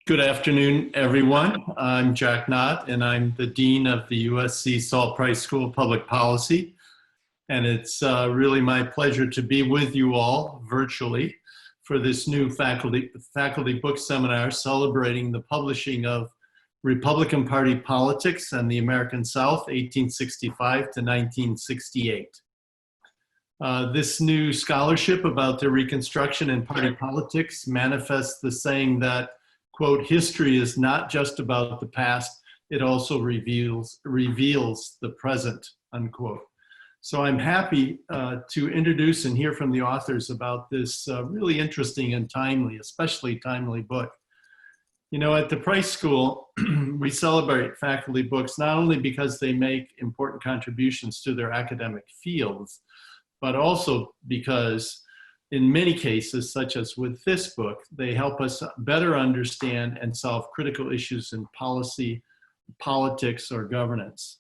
Good afternoon, everyone. I'm Jack Knott, and I'm the Dean of the USC Salt Price School of Public Policy. And it's really my pleasure to be with you all virtually for this new faculty book seminar celebrating the publishing of Republican Party Politics and the American South, 1865 to 1968. This new scholarship about the Reconstruction and party politics manifests the saying that, quote, history is not just about the past, it also reveals the present, unquote. So I'm happy to introduce and hear from the authors about this really interesting and timely, especially timely book. You know, at the Price School, we celebrate faculty books not only because they make important contributions to their academic fields, but also because in many cases, such as with this book, they help us better understand and solve critical issues in policy, politics, or governance.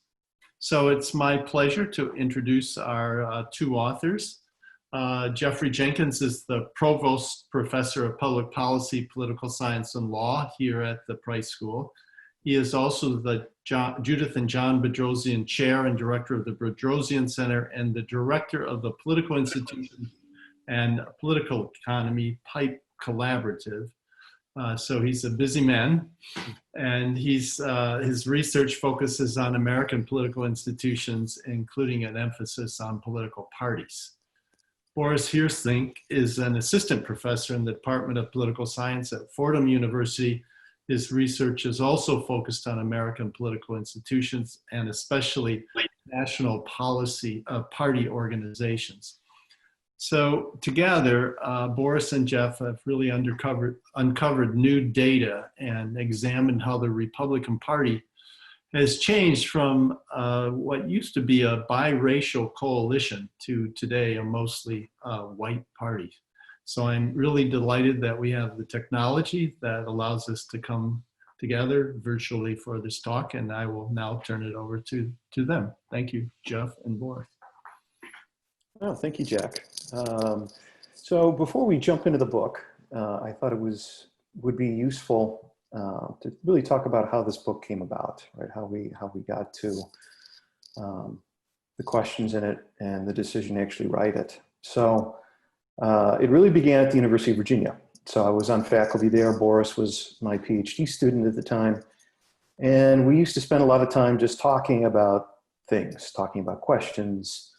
So it's my pleasure to introduce our two authors. Jeffery Jenkins is the Provost Professor of Public Policy, Political Science, and Law here at the Price School. He is also the Judith and John Bedrosian Chair and Director of the Bedrosian Center and the Director of the Political Institution and Political Economy Pipe Collaborative. So he's a busy man, and his research focuses on American political institutions, including an emphasis on political parties. Boris Heersink is an assistant professor in the Department of Political Science at Fordham University. His research is also focused on American political institutions and especially national policy party organizations. So together, Boris and Jeff have really uncovered new data and examined how the Republican Party has changed from what used to be a biracial coalition to today a mostly white party. So I'm really delighted that we have the technology that allows us to come together virtually for this talk, and I will now turn it over to them. Thank you, Jeff and Boris. Oh, thank you, Jack. So before we jump into the book, I thought it would be useful to really talk about how this book came about, right? How we got to the questions in it and the decision to actually write it. So it really began at the University of Virginia. So I was on faculty there. Boris was my PhD student at the time. And we used to spend a lot of time just talking about things, talking about questions,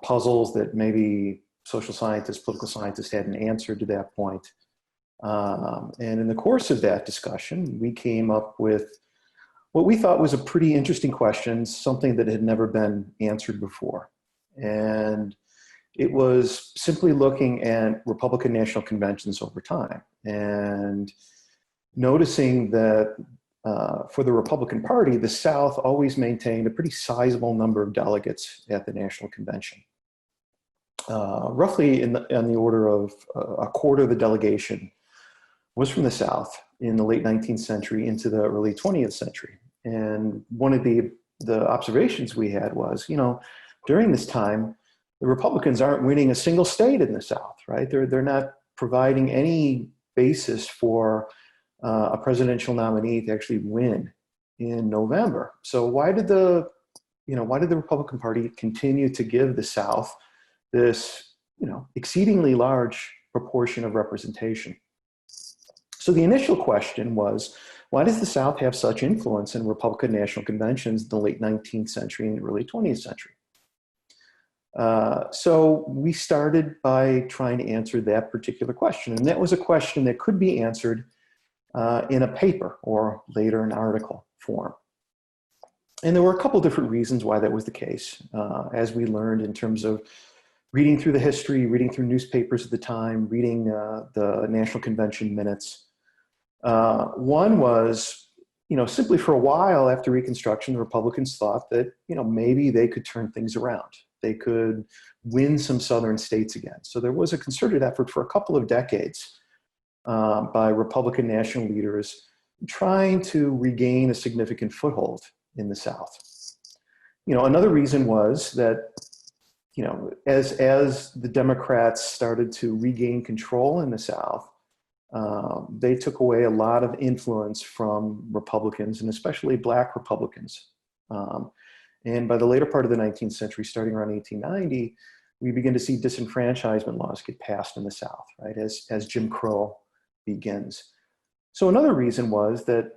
puzzles that maybe social scientists, political scientists hadn't answered to that point. And in the course of that discussion, we came up with what we thought was a pretty interesting question, something that had never been answered before. And it was simply looking at Republican national conventions over time and noticing that for the Republican Party, the South always maintained a pretty sizable number of delegates at the National Convention. Roughly on the order of a quarter of the delegation was from the South in the late 19th century into the early 20th century. And one of the observations we had was, you know, during this time, the Republicans aren't winning a single state in the South, right? They're not providing any basis for a presidential nominee to actually win in November. So why did the Republican Party continue to give the South this, exceedingly large proportion of representation? So the initial question was, why does the South have such influence in Republican national conventions in the late 19th century and early 20th century? So we started by trying to answer that particular question. And that was a question that could be answered in a paper or later an article form. And there were a couple different reasons why that was the case, as we learned in terms of reading through the history, reading through newspapers at the time, reading the National Convention minutes. One was, simply for a while after Reconstruction, the Republicans thought that, maybe they could turn things around. They could win some southern states again. So there was a concerted effort for a couple of decades by Republican national leaders trying to regain a significant foothold in the South. Another reason was that, as the Democrats started to regain control in the South, they took away a lot of influence from Republicans, and especially Black Republicans. And by the later part of the 19th century, starting around 1890, we begin to see disenfranchisement laws get passed in the South, right, as Jim Crow begins. So another reason was that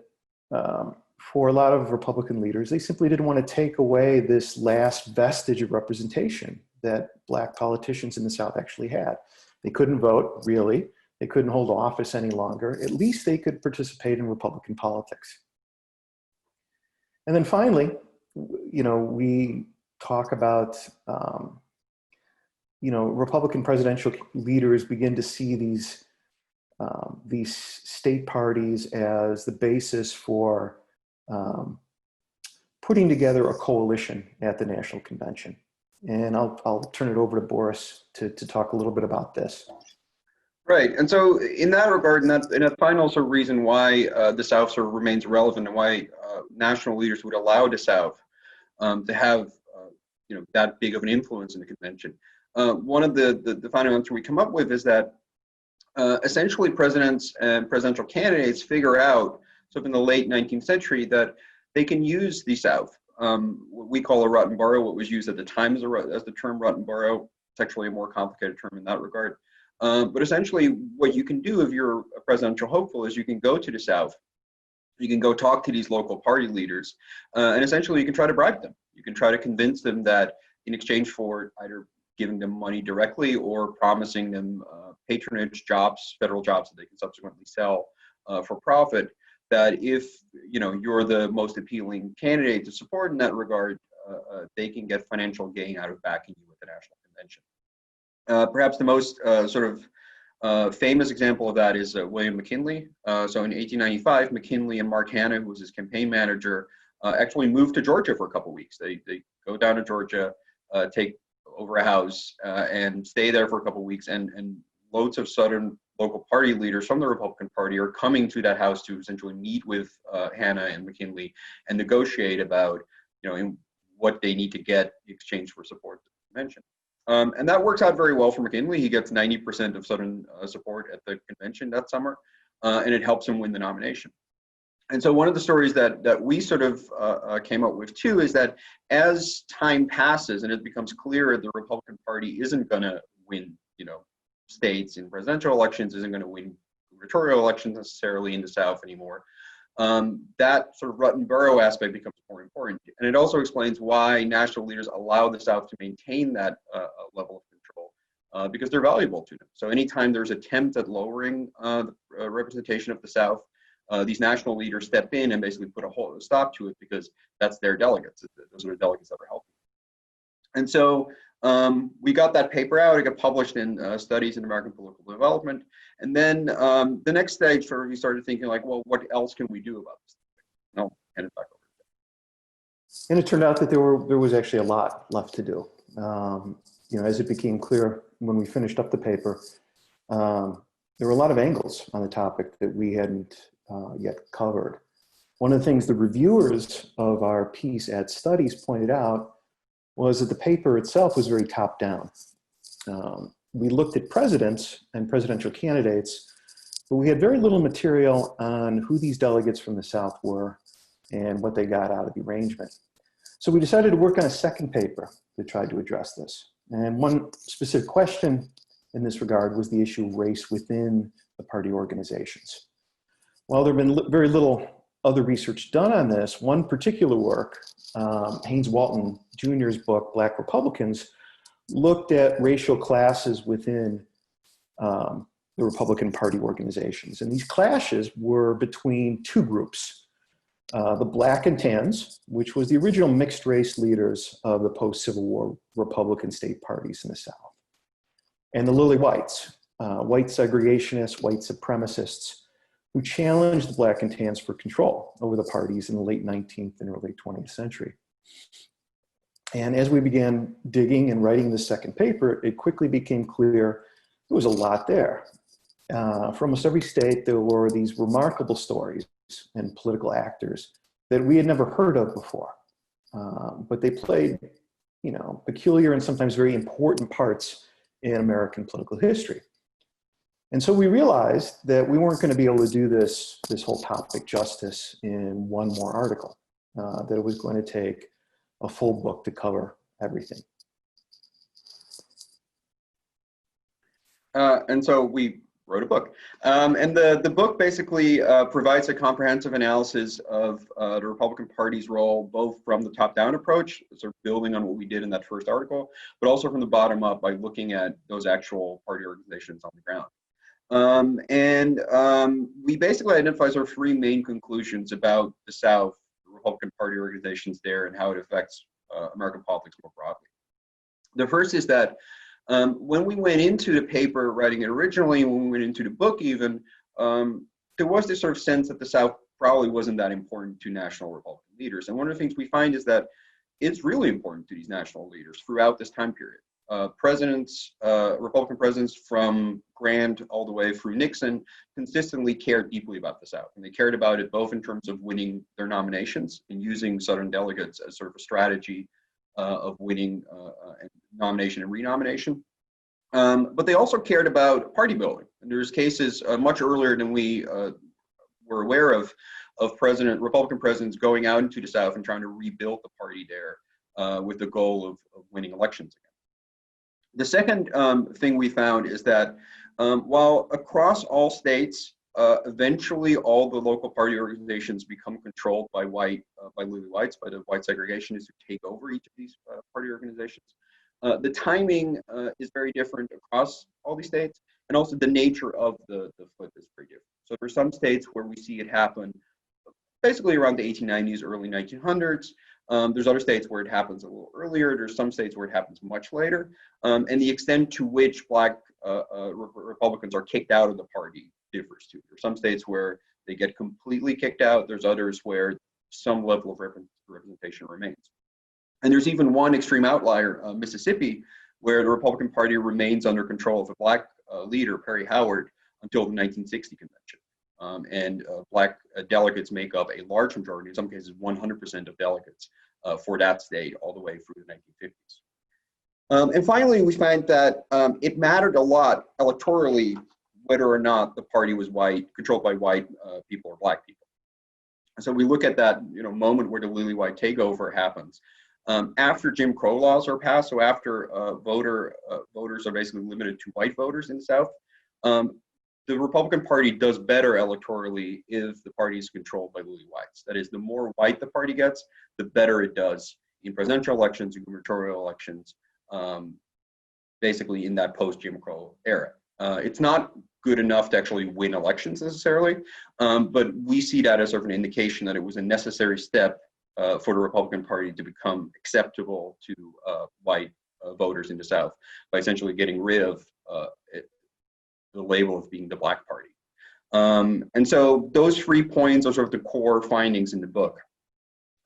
for a lot of Republican leaders, they simply didn't want to take away this last vestige of representation that Black politicians in the South actually had. They couldn't vote, really. They couldn't hold office any longer. At least they could participate in Republican politics. And then finally, we talk about, Republican presidential leaders begin to see these state parties as the basis for putting together a coalition at the National Convention. And I'll turn it over to Boris to talk a little bit about this. Right, and so in that regard, and that final sort of reason why the South sort of remains relevant and why national leaders would allow the South to have that big of an influence in the convention. One of the final answer we come up with is that essentially presidents and presidential candidates figure out, so in the late 19th century, that they can use the South. What we call a rotten borough, what was used at the time as the term rotten borough. It's actually a more complicated term in that regard. But essentially what you can do if you're a presidential hopeful is you can go to the South, you can go talk to these local party leaders, and essentially you can try to bribe them. You can try to convince them that in exchange for either giving them money directly or promising them patronage jobs, federal jobs that they can subsequently sell for profit, that if you're the most appealing candidate to support in that regard, they can get financial gain out of backing you at the National Convention. Perhaps the most famous example of that is William McKinley. So in 1895, McKinley and Mark Hanna, who was his campaign manager, actually moved to Georgia for a couple of weeks. They go down to Georgia, take over a house, and stay there for a couple of weeks. And loads of Southern local party leaders from the Republican Party are coming to that house to essentially meet with Hanna and McKinley and negotiate about what they need to get in exchange for support to the convention. And that works out very well for McKinley. He gets 90% of Southern support at the convention that summer, and it helps him win the nomination. And so one of the stories that we sort of came up with too is that as time passes and it becomes clear the Republican Party isn't going to win, states in presidential elections, isn't going to win gubernatorial elections necessarily in the South anymore, that sort of rotten borough aspect becomes more important. And it also explains why national leaders allow the South to maintain that level of control, because they're valuable to them. So anytime there's attempt at lowering the representation of the South, these national leaders step in and basically put a stop to it because that's their delegates. Those are the delegates that are helping. And so we got that paper out. It got published in Studies in American Political Development. And then the next stage, we started thinking like, well, what else can we do about this? And I'll hand it back over to you. And it turned out that there was actually a lot left to do. As it became clear when we finished up the paper, there were a lot of angles on the topic that we hadn't yet covered. One of the things the reviewers of our piece at Studies pointed out was that the paper itself was very top-down. We looked at presidents and presidential candidates, but we had very little material on who these delegates from the South were and what they got out of the arrangement. So we decided to work on a second paper that tried to address this. And one specific question in this regard was the issue of race within the party organizations. While there have been very little other research done on this, one particular work, Haynes Walton Jr.'s book, Black Republicans, looked at racial classes within the Republican Party organizations. And these clashes were between two groups, the Black and Tans, which was the original mixed race leaders of the post-Civil War Republican state parties in the South, and the Lily Whites, white segregationists, white supremacists, who challenged the Black and Tans for control over the parties in the late 19th and early 20th century. And as we began digging and writing the second paper, it quickly became clear there was a lot there. For almost every state, there were these remarkable stories and political actors that we had never heard of before. But they played, peculiar and sometimes very important parts in American political history. And so we realized that we weren't going to be able to do this whole topic justice in one more article, that it was going to take a full book to cover everything. And so we wrote a book. And the book basically provides a comprehensive analysis of the Republican Party's role, both from the top-down approach, sort of building on what we did in that first article, but also from the bottom up by looking at those actual party organizations on the ground. We basically identify sort of three main conclusions about the South, the Republican Party organizations there, and how it affects American politics more broadly. The first is that when we went into the paper writing it originally, and when we went into the book even, there was this sort of sense that the South probably wasn't that important to national Republican leaders. And one of the things we find is that it's really important to these national leaders throughout this time period. Republican presidents from Grant all the way through Nixon consistently cared deeply about the South. And they cared about it both in terms of winning their nominations and using Southern delegates as sort of a strategy of winning nomination and renomination. But they also cared about party building. And there's cases much earlier than we were aware of Republican presidents going out into the South and trying to rebuild the party there with the goal of winning elections again. The second thing we found is that while across all states, eventually all the local party organizations become controlled by lily whites, by the white segregationists who take over each of these party organizations. The timing is very different across all these states, and also the nature of the flip is pretty different. So there are some states where we see it happen basically around the 1890s, early 1900s. There's other states where it happens a little earlier. There's some states where it happens much later. And the extent to which Black Republicans are kicked out of the party differs too. There's some states where they get completely kicked out. There's others where some level of representation remains. And there's even one extreme outlier, Mississippi, where the Republican Party remains under control of a Black leader, Perry Howard, until the 1960 convention. And Black delegates make up a large majority, in some cases 100% of delegates for that state all the way through the 1950s. And finally, we find that it mattered a lot electorally whether or not the party was controlled by white people or Black people. So we look at that moment where the lily white takeover happens. After Jim Crow laws are passed, so after voters are basically limited to white voters in the South, the Republican Party does better electorally if the party is controlled by lily whites. That is, the more white the party gets, the better it does in presidential elections and gubernatorial elections, basically in that post-Jim Crow era. It's not good enough to actually win elections necessarily, but we see that as sort of an indication that it was a necessary step for the Republican Party to become acceptable to white voters in the South by essentially getting rid of the label of being the Black Party. And so those 3 points are sort of the core findings in the book.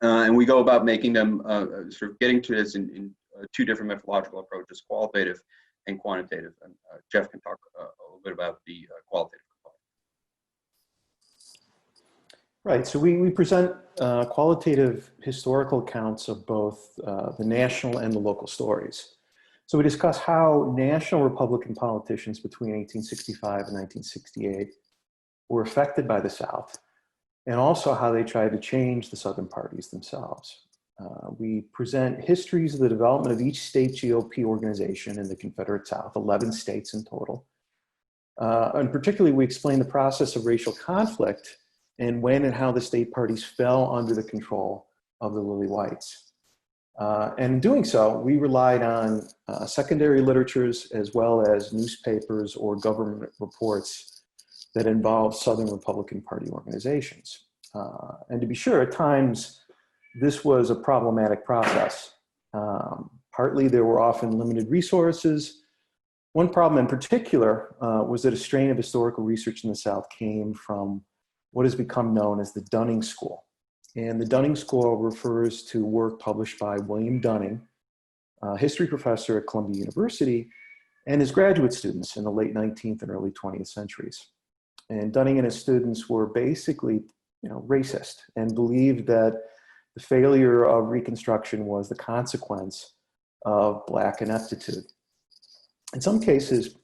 And we go about making them, sort of getting to this in 2 different methodological approaches, qualitative and quantitative. And Jeff can talk a little bit about the qualitative component. Right, so we present qualitative historical accounts of both the national and the local stories. So we discuss how national Republican politicians between 1865 and 1968 were affected by the South, and also how they tried to change the Southern parties themselves. We present histories of the development of each state GOP organization in the Confederate South, 11 states in total. And particularly, we explain the process of racial conflict and when and how the state parties fell under the control of the lily whites. And in doing so, we relied on secondary literatures as well as newspapers or government reports that involved Southern Republican Party organizations. And to be sure, at times, this was a problematic process. Partly, there were often limited resources. One problem in particular was that a strain of historical research in the South came from what has become known as the Dunning School. And the Dunning School refers to work published by William Dunning, a history professor at Columbia University, and his graduate students in the late 19th and early 20th centuries. And Dunning and his students were basically, racist and believed that the failure of Reconstruction was the consequence of Black ineptitude. In some cases,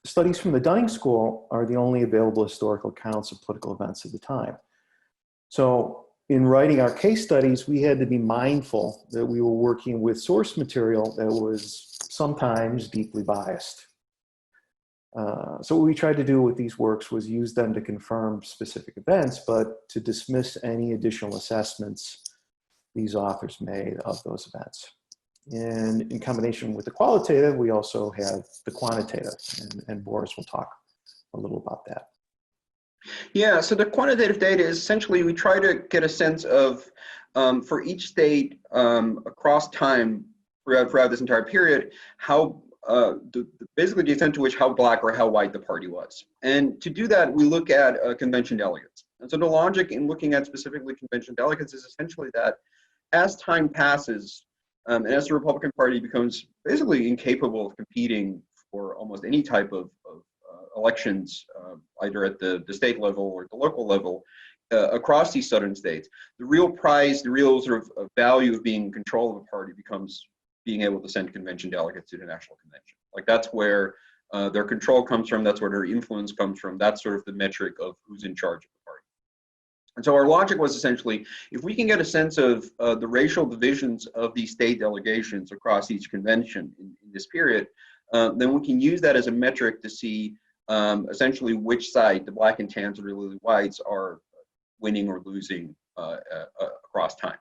studies from the Dunning School are the only available historical accounts of political events at the time. So in writing our case studies, we had to be mindful that we were working with source material that was sometimes deeply biased. So what we tried to do with these works was use them to confirm specific events, but to dismiss any additional assessments these authors made of those events. And in combination with the qualitative, we also have the quantitative, and Boris will talk a little about that. Yeah, so the quantitative data is essentially we try to get a sense of, for each state across time throughout this entire period, how basically the extent to which how black or how white the party was. And to do that, we look at convention delegates. And so the logic in looking at specifically convention delegates is essentially that as time passes, and as the Republican Party becomes basically incapable of competing for almost any type of elections, either at the state level or the local level, across these southern states, the real prize, the real sort of value of being in control of a party becomes being able to send convention delegates to the national convention. Like that's where their control comes from, that's where their influence comes from, that's sort of the metric of who's in charge of the party. And so our logic was essentially, if we can get a sense of the racial divisions of these state delegations across each convention in this period, then we can use that as a metric to see essentially which side, the black and tans or the lily whites, are winning or losing across time.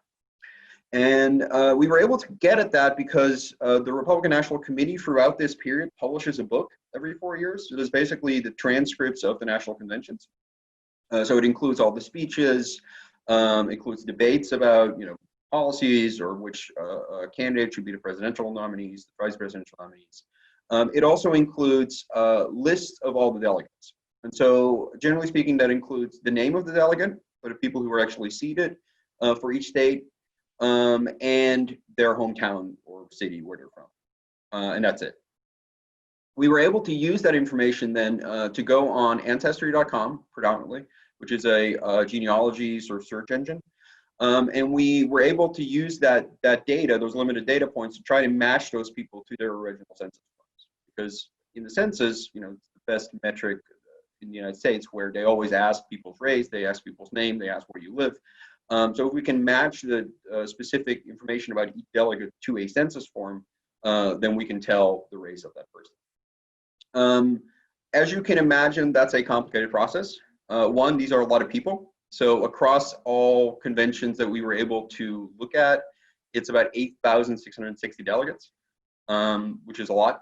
And we were able to get at that because the Republican National Committee throughout this period publishes a book every 4 years. It is basically the transcripts of the national conventions. So it includes all the speeches, includes debates about, policies or which candidate should be the presidential nominees, the vice presidential nominees. It also includes lists of all the delegates. And so generally speaking, that includes the name of the delegate, but of people who are actually seated for each state, and their hometown or city where they're from. And that's it. We were able to use that information then to go on ancestry.com predominantly, which is a genealogy sort of search engine. And we were able to use that data, those limited data points, to try to match those people to their original census forms. Because in the census, it's the best metric in the United States, where they always ask people's race, they ask people's name, they ask where you live. So if we can match the specific information about each delegate to a census form, then we can tell the race of that person. As you can imagine, that's a complicated process. One, these are a lot of people. So across all conventions that we were able to look at, it's about 8,660 delegates, which is a lot.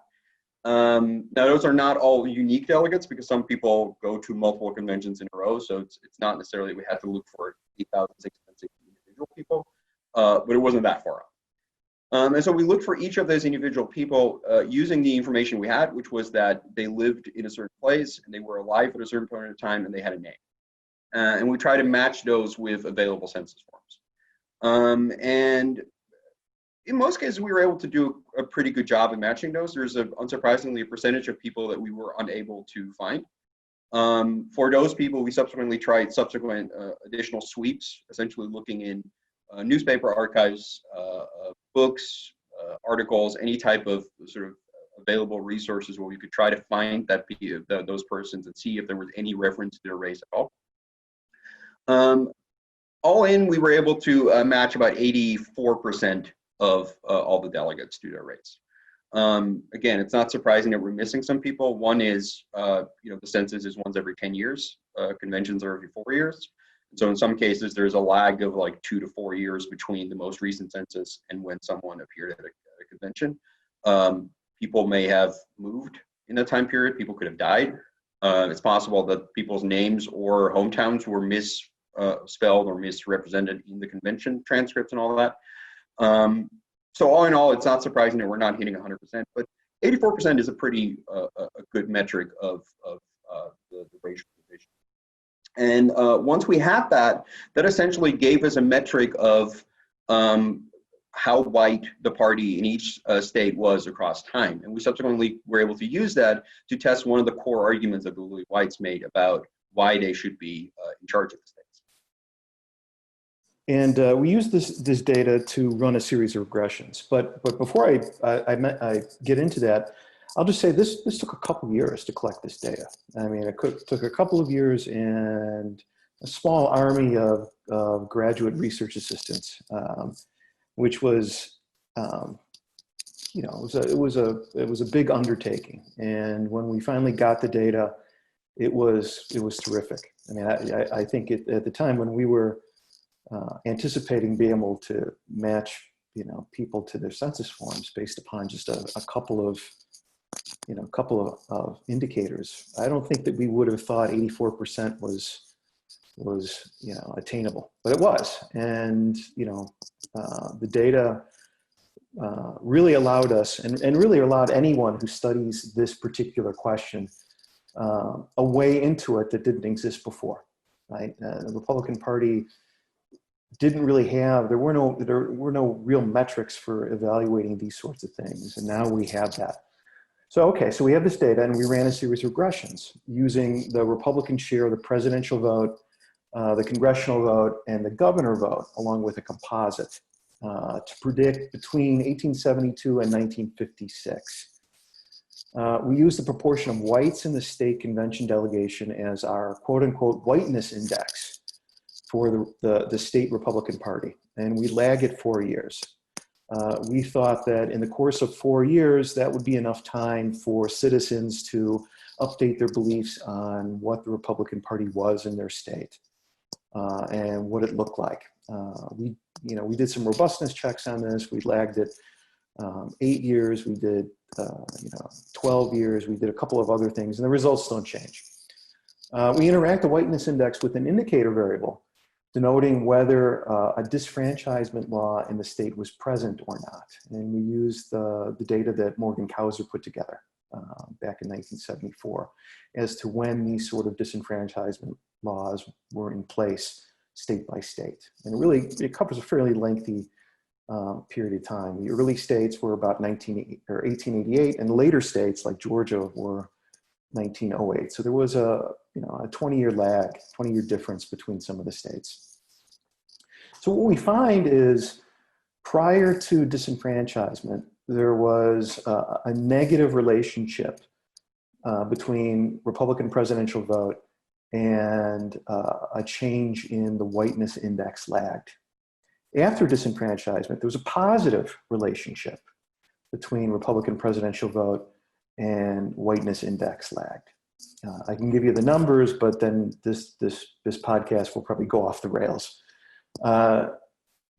Now, those are not all unique delegates because some people go to multiple conventions in a row. So it's not necessarily we had to look for 8,660 individual people, but it wasn't that far off. And so we looked for each of those individual people using the information we had, which was that they lived in a certain place and they were alive at a certain point in time and they had a name. And we try to match those with available census forms. And in most cases, we were able to do a pretty good job in matching those. There's unsurprisingly a percentage of people that we were unable to find. For those people, we subsequently tried subsequent additional sweeps, essentially looking in newspaper archives, books, articles, any type of sort of available resources where we could try to find those persons and see if there was any reference to their race at all. All in, we were able to match about 84% of all the delegates to their race. Again, it's not surprising that we're missing some people. One is, the census is once every 10 years. Conventions are every 4 years. So in some cases, there's a lag of like 2 to 4 years between the most recent census and when someone appeared at a convention. People may have moved in that time period. People could have died. It's possible that people's names or hometowns were misspelled or misrepresented in the convention transcripts and all of that. So all in all, it's not surprising that we're not hitting 100%, but 84% is a pretty a good metric of the racial division. And once we had that essentially gave us a metric of how white the party in each state was across time. And we subsequently were able to use that to test one of the core arguments that the lily whites made about why they should be in charge of the states. And we use this data to run a series of regressions. But before I get into that, I'll just say this took a couple years to collect this data. I mean, took a couple of years and a small army of graduate research assistants, which was, you know, it was a big undertaking. And when we finally got the data, it was terrific. I mean, I think at the time when we were anticipating being able to match, you know, people to their census forms based upon just a couple of indicators, I don't think that we would have thought 84% was, you know, attainable, but it was. And, you know, the data really allowed us, and really allowed anyone who studies this particular question a way into it that didn't exist before, right? The Republican Party didn't really have, there were no real metrics for evaluating these sorts of things, and now we have that. So, okay, so we have this data, and we ran a series of regressions using the Republican share of the presidential vote, the congressional vote, and the governor vote, along with a composite, to predict between 1872 and 1956. We used the proportion of whites in the state convention delegation as our quote-unquote whiteness index for the state Republican Party, and we lag it 4 years. We thought that in the course of 4 years, that would be enough time for citizens to update their beliefs on what the Republican Party was in their state and what it looked like. We did some robustness checks on this. We lagged it 8 years. We did 12 years. We did a couple of other things, and the results don't change. We interact the whiteness index with an indicator variable denoting whether a disfranchisement law in the state was present or not. And we used the data that Morgan Kauser put together back in 1974 as to when these sort of disenfranchisement laws were in place state by state. And really, it covers a fairly lengthy period of time. The early states were about 1888, and later states like Georgia were 1908. So there was a 20-year lag, 20-year difference between some of the states. So what we find is prior to disenfranchisement, there was a negative relationship between Republican presidential vote and a change in the whiteness index lagged. After disenfranchisement, there was a positive relationship between Republican presidential vote and whiteness index lagged. I can give you the numbers, but then this podcast will probably go off the rails.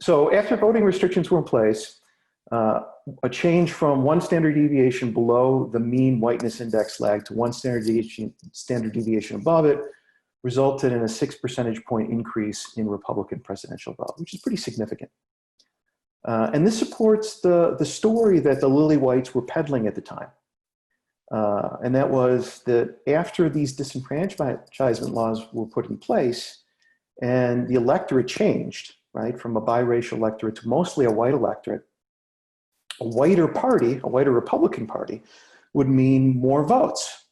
So after voting restrictions were in place, a change from 1 standard deviation below the mean whiteness index lag to 1 standard deviation above it resulted in a 6 percentage point increase in Republican presidential vote, which is pretty significant. And this supports the story that the lily whites were peddling at the time. And that was that after these disenfranchisement laws were put in place and the electorate changed, right, from a biracial electorate to mostly a white electorate, a whiter party, a whiter Republican Party, would mean more votes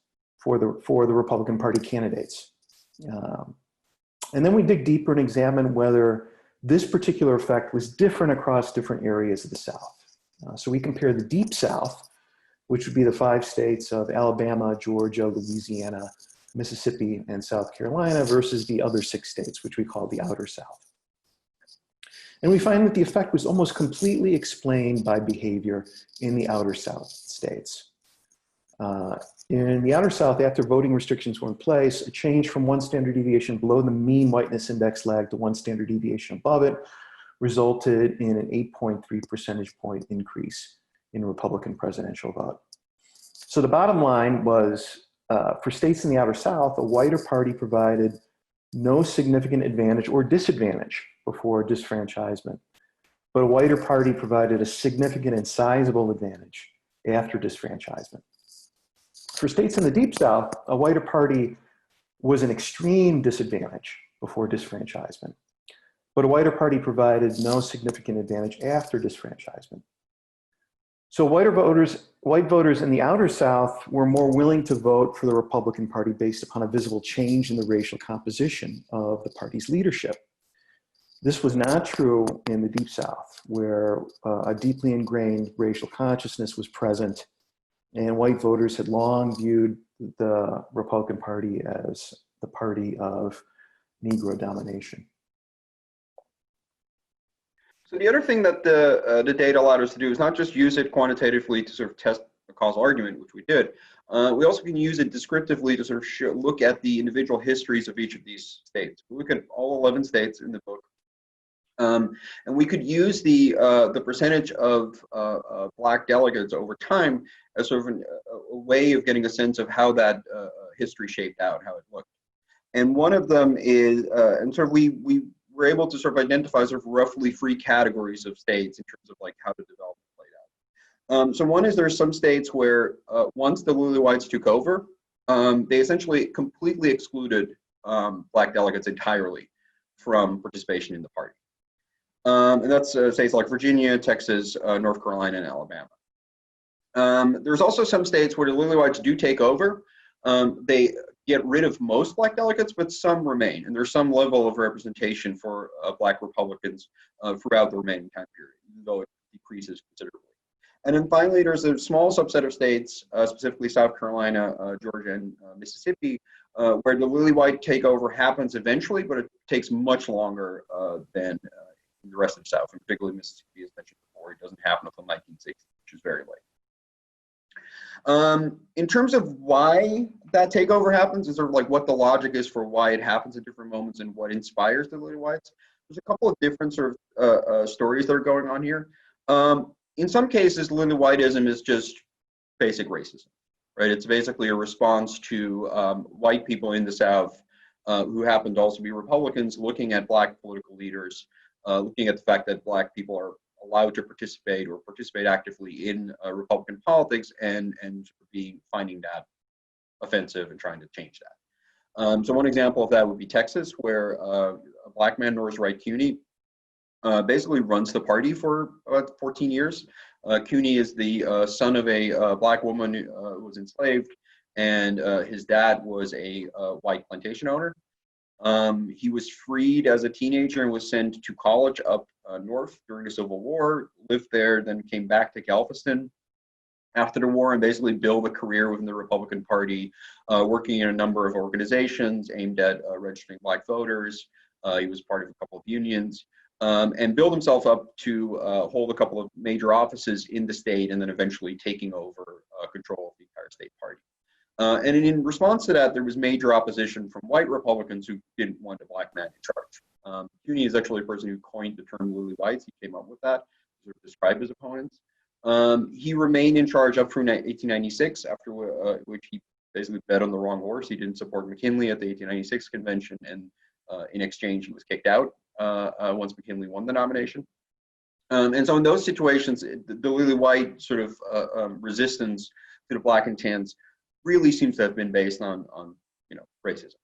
for the Republican Party candidates. And then we dig deeper and examine whether this particular effect was different across different areas of the South. So we compare the Deep South, which would be the 5 states of Alabama, Georgia, Louisiana, Mississippi, and South Carolina, versus the other 6 states, which we call the Outer South. And we find that the effect was almost completely explained by behavior in the Outer South states. In the Outer South, after voting restrictions were in place, a change from 1 standard deviation below the mean whiteness index lag to 1 standard deviation above it resulted in an 8.3 percentage point increase in Republican presidential vote. So the bottom line was, for states in the Outer South, a whiter party provided no significant advantage or disadvantage before disfranchisement, but a whiter party provided a significant and sizable advantage after disfranchisement. For states in the Deep South, a whiter party was an extreme disadvantage before disfranchisement, but a whiter party provided no significant advantage after disfranchisement. So white voters in the Outer South were more willing to vote for the Republican Party based upon a visible change in the racial composition of the party's leadership. This was not true in the Deep South, where a deeply ingrained racial consciousness was present And white voters had long viewed the Republican Party as the party of Negro domination. So the other thing that the data allowed us to do is not just use it quantitatively to sort of test the causal argument, which we did. We also can use it descriptively to sort of look at the individual histories of each of these states. We look at all 11 states in the book. And we could use the percentage of Black delegates over time as sort of a way of getting a sense of how that history shaped out, how it looked. And one of them is, and sort of we were able to sort of identify sort of roughly 3 categories of states in terms of like how the development played out. So one is there's some states where once the Lily Whites took over, they essentially completely excluded Black delegates entirely from participation in the party. And that's states like Virginia, Texas, North Carolina, and Alabama. There's also some states where the Lily Whites do take over. They get rid of most Black delegates, but some remain. And there's some level of representation for Black Republicans throughout the remaining time period, even though it decreases considerably. And then finally, there's a small subset of states, specifically South Carolina, Georgia, and Mississippi, where the Lily White takeover happens eventually, but it takes much longer than in the rest of the South, and particularly Mississippi, as mentioned before. It doesn't happen until 1960, which is very late. In terms of why that takeover happens, and sort of like what the logic is for why it happens at different moments and what inspires the Lily Whites, there's a couple of different sort of stories that are going on here. In some cases, Lily Whiteism is just basic racism, right? It's basically a response to white people in the South who happen to also be Republicans, looking at Black political leaders, looking at the fact that Black people are allowed to participate or participate actively in Republican politics and finding that offensive and trying to change that. So one example of that would be Texas, where a Black man, Norris Wright Cooney, basically runs the party for about 14 years. Cooney is the son of a Black woman who was enslaved, and his dad was a white plantation owner. He was freed as a teenager and was sent to college up north during the Civil War, lived there, then came back to Galveston after the war and basically built a career within the Republican Party, working in a number of organizations aimed at registering Black voters. He was part of a couple of unions, and built himself up to hold a couple of major offices in the state, and then eventually taking over control of the entire state party. And in response to that, there was major opposition from white Republicans who didn't want a Black man in charge. Cooney is actually a person who coined the term Lily Whites. He came up with that to sort of describe his opponents. He remained in charge up through 1896, after which he basically bet on the wrong horse. He didn't support McKinley at the 1896 convention, and in exchange, he was kicked out once McKinley won the nomination. And so in those situations, the Lily White sort of resistance to the Black and tans really seems to have been based on racism.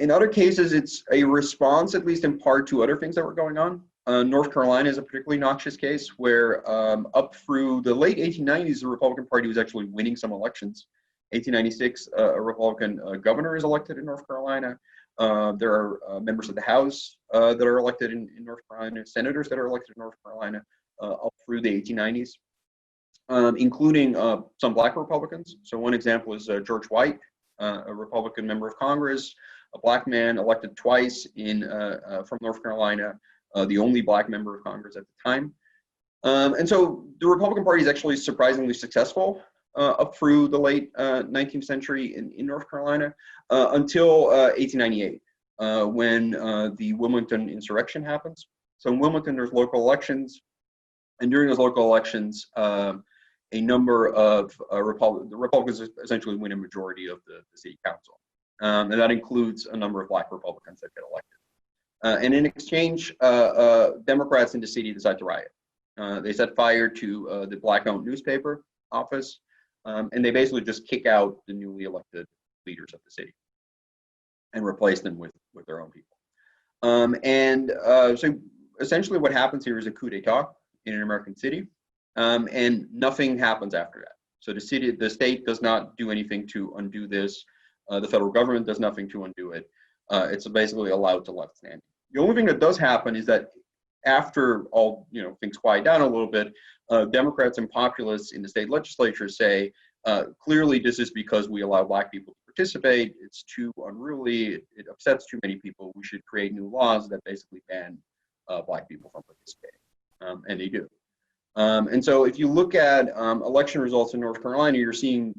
In other cases, it's a response, at least in part, to other things that were going on. North Carolina is a particularly noxious case where up through the late 1890s, the Republican Party was actually winning some elections. 1896, a Republican governor is elected in North Carolina. There are members of the House that are elected in North Carolina, senators that are elected in North Carolina up through the 1890s. Including some Black Republicans. So one example is George White, a Republican member of Congress, a Black man elected twice from North Carolina, the only Black member of Congress at the time. And so the Republican Party is actually surprisingly successful up through the late 19th century in North Carolina until 1898, when the Wilmington insurrection happens. So in Wilmington, there's local elections, and during those local elections, a number of the Republicans essentially win a majority of the city council. And that includes a number of Black Republicans that get elected. And in exchange, Democrats in the city decide to riot. They set fire to the Black-owned newspaper office, and they basically just kick out the newly elected leaders of the city and replace them with their own people. So essentially what happens here is a coup d'etat in an American city. And nothing happens after that. So the state does not do anything to undo this. The federal government does nothing to undo it. It's basically allowed to left standing. The only thing that does happen is that after all, things quiet down a little bit, Democrats and populists in the state legislature say, clearly this is because we allow Black people to participate. It's too unruly. It upsets too many people. We should create new laws that basically ban Black people from participating, and they do. And so if you look at election results in North Carolina, you're seeing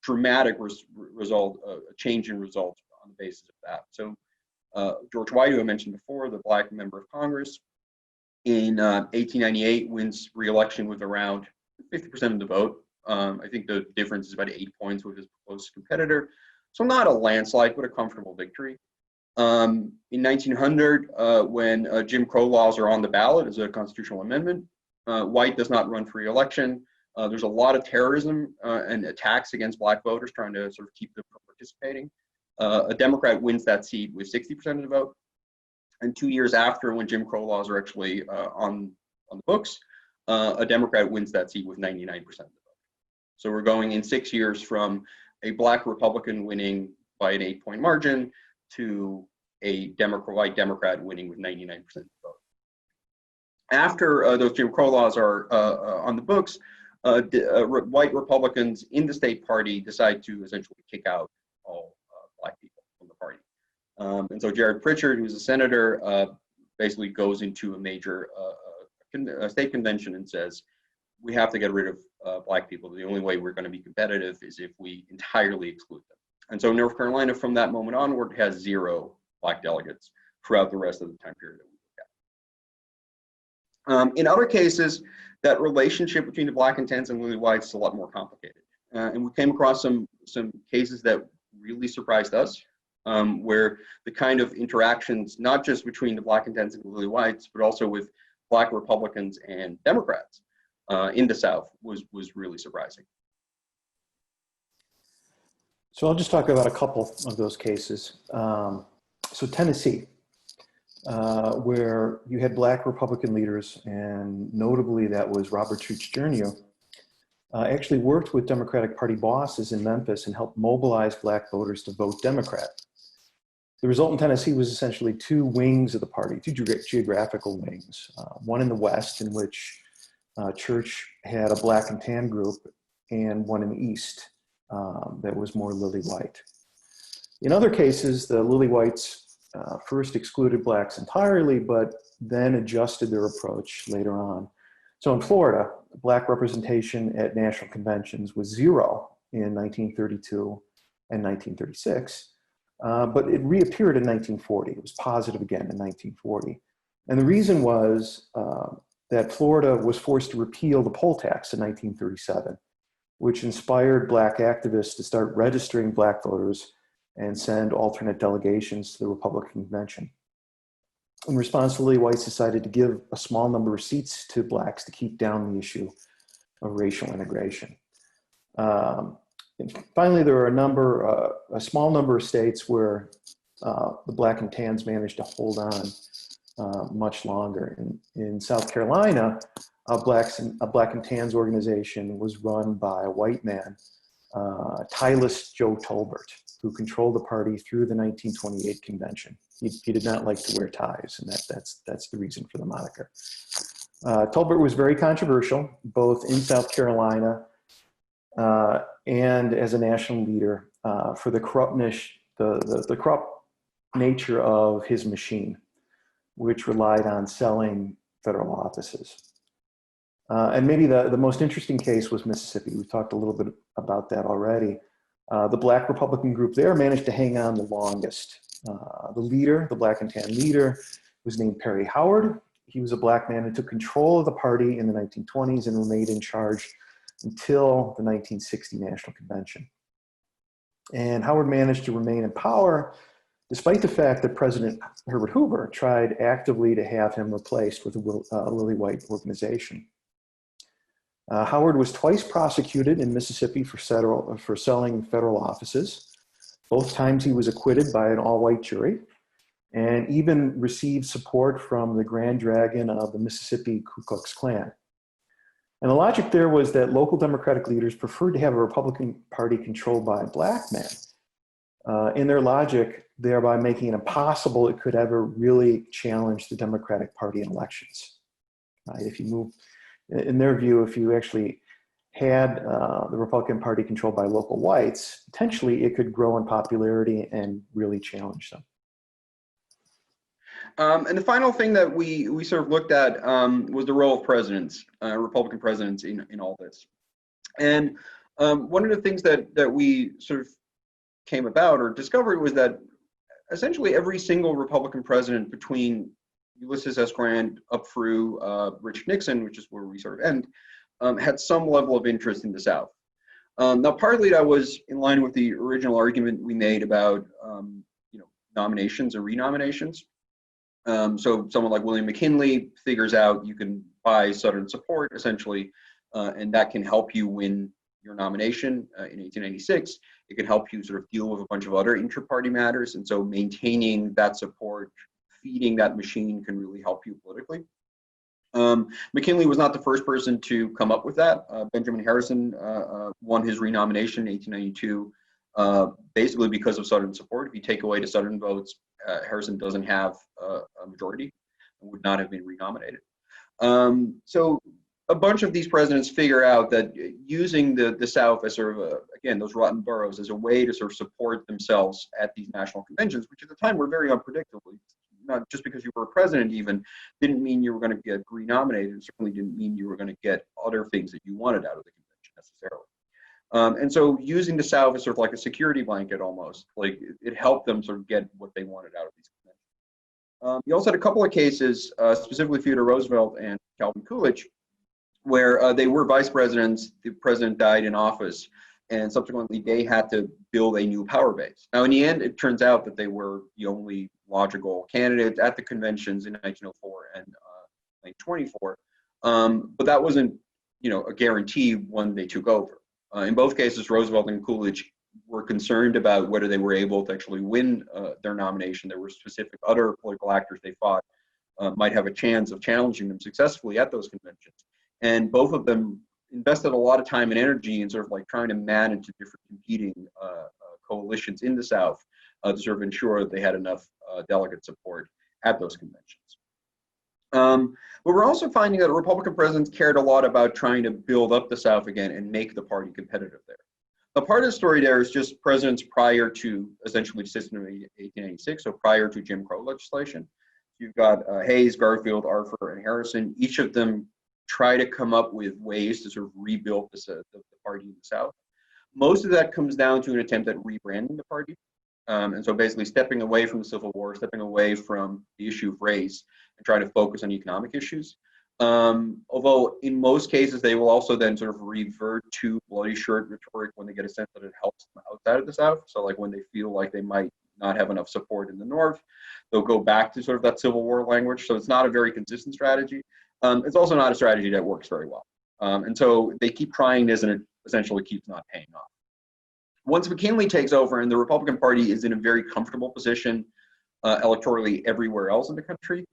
dramatic change in results on the basis of that. So George White, who I mentioned before, the Black member of Congress, in 1898 wins re-election with around 50% of the vote. I think the difference is about 8 points with his closest competitor. So not a landslide, but a comfortable victory. In 1900, when Jim Crow laws are on the ballot as a constitutional amendment, White does not run for re-election. There's a lot of terrorism and attacks against Black voters trying to sort of keep them from participating. A Democrat wins that seat with 60% of the vote. And 2 years after, when Jim Crow laws are actually on the books, a Democrat wins that seat with 99% of the vote. So we're going in 6 years from a Black Republican winning by an 8-point margin to a white Democrat winning with 99% of the vote. After those Jim Crow laws are on the books, white Republicans in the state party decide to essentially kick out all Black people from the party. And so Jared Pritchard, who's a senator, basically goes into a major state convention and says, we have to get rid of Black people. The only way we're going to be competitive is if we entirely exclude them. And so North Carolina, from that moment onward, has 0 Black delegates throughout the rest of the time period that we look at. In other cases, that relationship between the Black and tans and lily whites is a lot more complicated. And we came across some cases that really surprised us, where the kind of interactions, not just between the Black and tans and lily whites, but also with Black Republicans and Democrats in the South was really surprising. So I'll just talk about a couple of those cases. So Tennessee, where you had Black Republican leaders, and notably that was Robert Church Jr., actually worked with Democratic Party bosses in Memphis and helped mobilize Black voters to vote Democrat. The result in Tennessee was essentially 2 wings of the party, 2 geographical wings, one in the West, in which Church had a Black and tan group, and one in the East that was more lily white. In other cases, the lily whites first excluded Blacks entirely, but then adjusted their approach later on. So in Florida, Black representation at national conventions was 0 in 1932 and 1936, but it reappeared in 1940. It was positive again in 1940. And the reason was that Florida was forced to repeal the poll tax in 1937, which inspired Black activists to start registering Black voters and send alternate delegations to the Republican convention. In response, the lily whites decided to give a small number of seats to Blacks to keep down the issue of racial integration. And finally, there are a small number of states where the Black and tans managed to hold on much longer. In South Carolina, a Black and tans organization was run by a white man, Tylus Joe Tolbert, who controlled the party through the 1928 convention. He did not like to wear ties, and that's the reason for the moniker. Tolbert was very controversial, both in South Carolina and as a national leader for the corrupt nature of his machine, which relied on selling federal offices. And maybe the most interesting case was Mississippi. We talked a little bit about that already. The Black Republican group there managed to hang on the longest. The Black and tan leader, was named Perry Howard. He was a Black man who took control of the party in the 1920s and remained in charge until the 1960 National Convention. And Howard managed to remain in power despite the fact that President Herbert Hoover tried actively to have him replaced with a lily white organization. Howard was twice prosecuted in Mississippi for selling federal offices. Both times he was acquitted by an all-white jury, and even received support from the Grand Dragon of the Mississippi Ku Klux Klan. And the logic there was that local Democratic leaders preferred to have a Republican Party controlled by Black men. In their logic, thereby making it impossible it could ever really challenge the Democratic Party in elections. Right? If you move, in their view, if you actually had the Republican Party controlled by local whites, potentially it could grow in popularity and really challenge them. And the final thing that we sort of looked at was the role of presidents, Republican presidents in all this. And one of the things that we sort of came about or discovered was that essentially every single Republican president between Ulysses S. Grant up through Richard Nixon, which is where we sort of end, had some level of interest in the South. Now, partly that was in line with the original argument we made about nominations or renominations. So someone like William McKinley figures out you can buy Southern support essentially, and that can help you win your nomination in 1896. It can help you sort of deal with a bunch of other inter-party matters, and so maintaining that support, feeding that machine can really help you politically. McKinley was not the first person to come up with that. Benjamin Harrison won his renomination in 1892 basically because of Southern support. If you take away the Southern votes, Harrison doesn't have a majority and would not have been renominated. So a bunch of these presidents figure out that using the South as sort of, again, those rotten boroughs as a way to sort of support themselves at these national conventions, which at the time were very unpredictable. Not just because you were a president even, didn't mean you were going to get renominated. It certainly didn't mean you were going to get other things that you wanted out of the convention necessarily. And so using the South as sort of like a security blanket almost, like it helped them sort of get what they wanted out of these conventions. You also had a couple of cases, specifically Theodore Roosevelt and Calvin Coolidge, where they were vice presidents, the president died in office, and subsequently they had to build a new power base. Now in the end, it turns out that they were the only logical candidates at the conventions in 1904 and 1924, but that wasn't a guarantee when they took over. In both cases, Roosevelt and Coolidge were concerned about whether they were able to actually win their nomination. There were specific other political actors they thought might have a chance of challenging them successfully at those conventions. And both of them invested a lot of time and energy in sort of like trying to manage the different competing coalitions in the South to sort of ensure that they had enough delegate support at those conventions. But we're also finding that Republican presidents cared a lot about trying to build up the South again and make the party competitive there. The part of the story there is just presidents prior to essentially the system of 1886, so prior to Jim Crow legislation. You've got Hayes, Garfield, Arthur, and Harrison. Each of them try to come up with ways to sort of rebuild the party in the South. Most of that comes down to an attempt at rebranding the party. And so basically stepping away from the Civil War, stepping away from the issue of race, and trying to focus on economic issues. Although in most cases, they will also then sort of revert to bloody shirt rhetoric when they get a sense that it helps them outside of the South. So like when they feel like they might not have enough support in the North, they'll go back to sort of that Civil War language. So it's not a very consistent strategy. It's also not a strategy that works very well. And so they keep trying this and it essentially keeps not paying off. Once McKinley takes over and the Republican Party is in a very comfortable position electorally everywhere else in the country,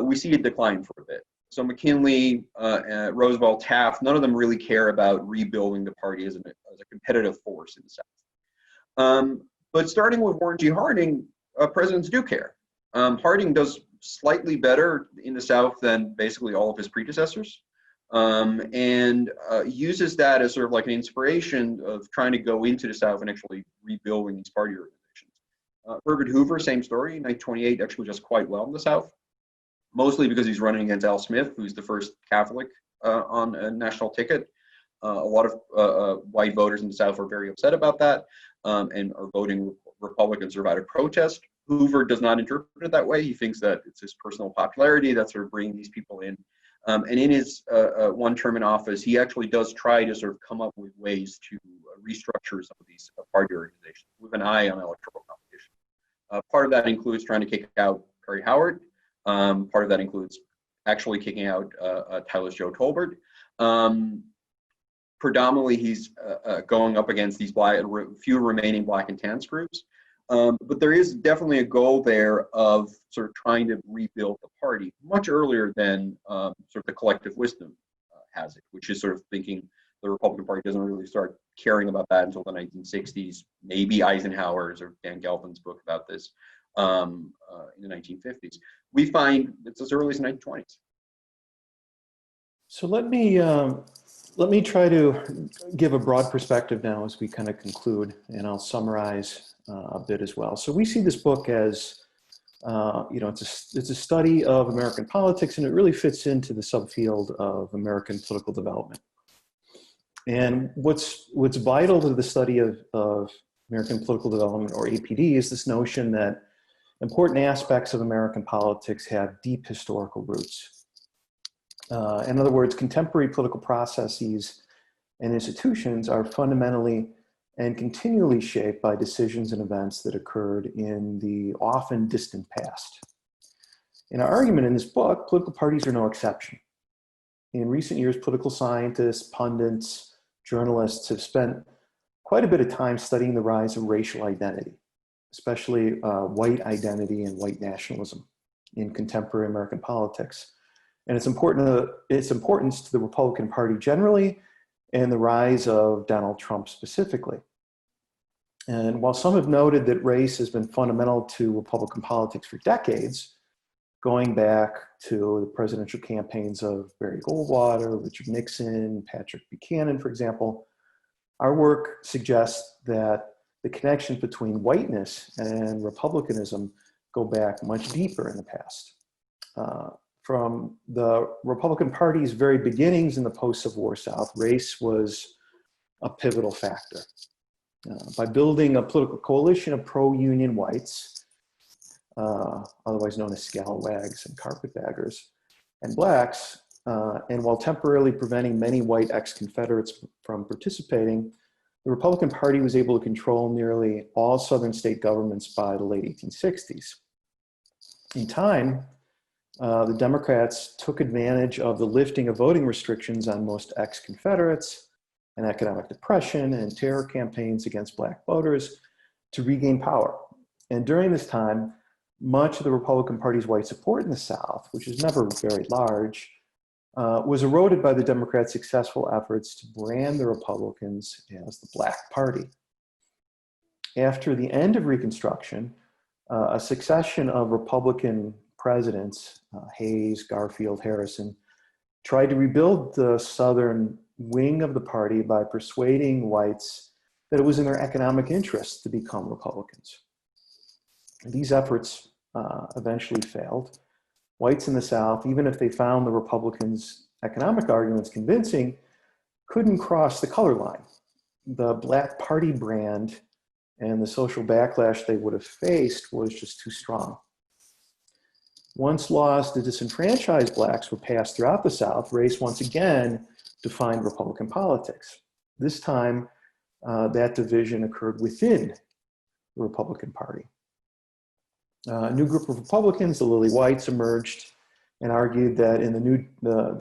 we see a decline for a bit. So McKinley, Roosevelt, Taft, none of them really care about rebuilding the party as a competitive force in the South. But starting with Warren G. Harding, presidents do care. Harding does slightly better in the South than basically all of his predecessors, and uses that as sort of like an inspiration of trying to go into the South and actually rebuilding these party organizations. Herbert Hoover, same story, 1928, actually does quite well in the South, mostly because he's running against Al Smith, who's the first Catholic on a national ticket. A lot of white voters in the South are very upset about that and are voting Republican sort of out of protest. Hoover does not interpret it that way. He thinks that it's his personal popularity that's sort of bringing these people in. And in his one term in office, he actually does try to sort of come up with ways to restructure some of these party organizations with an eye on electoral competition. Part of that includes trying to kick out Perry Howard. Part of that includes actually kicking out Tyler's Joe Tolbert. Predominantly, he's going up against these few remaining black and tan groups. But there is definitely a goal there of sort of trying to rebuild the party much earlier than sort of the collective wisdom has it, which is sort of thinking the Republican Party doesn't really start caring about that until the 1960s, maybe Eisenhower's or Dan Gelfand's book about this in the 1950s. We find it's as early as the 1920s. So let me try to give a broad perspective now as we kind of conclude, and I'll summarize a bit as well. So we see this book as, it's a study of American politics, and it really fits into the subfield of American political development. And what's vital to the study of American political development, or APD, is this notion that important aspects of American politics have deep historical roots. In other words, contemporary political processes and institutions are fundamentally and continually shaped by decisions and events that occurred in the often distant past. In our argument in this book, political parties are no exception. In recent years, political scientists, pundits, journalists have spent quite a bit of time studying the rise of racial identity, especially white identity and white nationalism in contemporary American politics. And its importance to the Republican Party generally, and the rise of Donald Trump specifically. And while some have noted that race has been fundamental to Republican politics for decades, going back to the presidential campaigns of Barry Goldwater, Richard Nixon, Patrick Buchanan, for example, our work suggests that the connections between whiteness and republicanism go back much deeper in the past. From the Republican Party's very beginnings in the post-Civil War South, race was a pivotal factor. By building a political coalition of pro-union whites, otherwise known as scalawags and carpetbaggers, and blacks, and while temporarily preventing many white ex-Confederates from participating, the Republican Party was able to control nearly all Southern state governments by the late 1860s. In time, the Democrats took advantage of the lifting of voting restrictions on most ex-Confederates and economic depression and terror campaigns against black voters to regain power. And during this time, much of the Republican Party's white support in the South, which is never very large, was eroded by the Democrats' successful efforts to brand the Republicans as the Black Party. After the end of Reconstruction, a succession of Republican presidents, Hayes, Garfield, Harrison, tried to rebuild the Southern wing of the party by persuading whites that it was in their economic interest to become Republicans. These efforts eventually failed. Whites in the South, even if they found the Republicans' economic arguments convincing, couldn't cross the color line. The Black Party brand and the social backlash they would have faced was just too strong. Once laws to disenfranchise blacks were passed throughout the South, race once again defined Republican politics. This time, that division occurred within the Republican Party. A new group of Republicans, the Lily Whites, emerged and argued that in the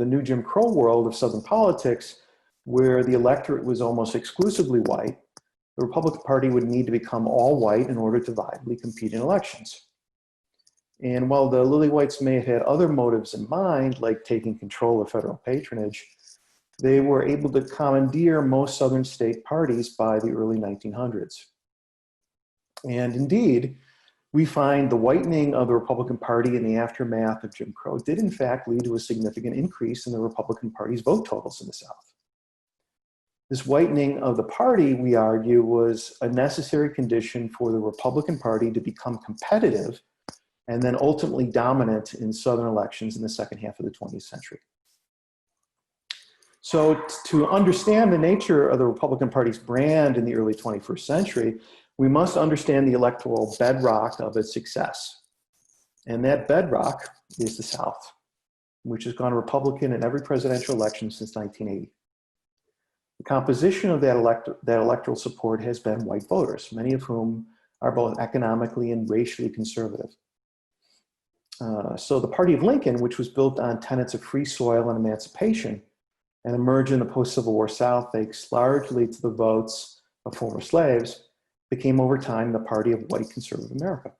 new Jim Crow world of Southern politics, where the electorate was almost exclusively white, the Republican Party would need to become all white in order to viably compete in elections. And while the Lily Whites may have had other motives in mind, like taking control of federal patronage, they were able to commandeer most Southern state parties by the early 1900s. And indeed, we find the whitening of the Republican Party in the aftermath of Jim Crow did in fact lead to a significant increase in the Republican Party's vote totals in the South. This whitening of the party, we argue, was a necessary condition for the Republican Party to become competitive and then ultimately dominant in Southern elections in the second half of the 20th century. So to understand the nature of the Republican Party's brand in the early 21st century, we must understand the electoral bedrock of its success. And that bedrock is the South, which has gone Republican in every presidential election since 1980. The composition of that electoral support has been white voters, many of whom are both economically and racially conservative. So the Party of Lincoln, which was built on tenets of free soil and emancipation and emerged in the post-Civil War South thanks largely to the votes of former slaves, became over time the party of white conservative America.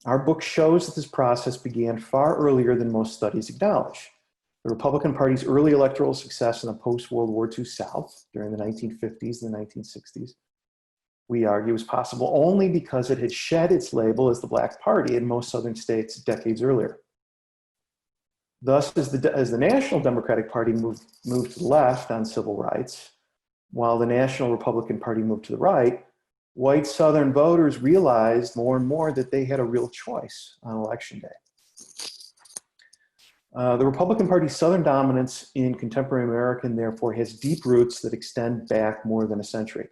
Our book shows that this process began far earlier than most studies acknowledge. The Republican Party's early electoral success in the post-World War II South during the 1950s and the 1960s, we argue, was possible only because it had shed its label as the Black Party in most Southern states decades earlier. Thus, as the National Democratic Party moved to the left on civil rights, while the National Republican Party moved to the right, white Southern voters realized more and more that they had a real choice on Election Day. The Republican Party's Southern dominance in contemporary America, therefore, has deep roots that extend back more than a century.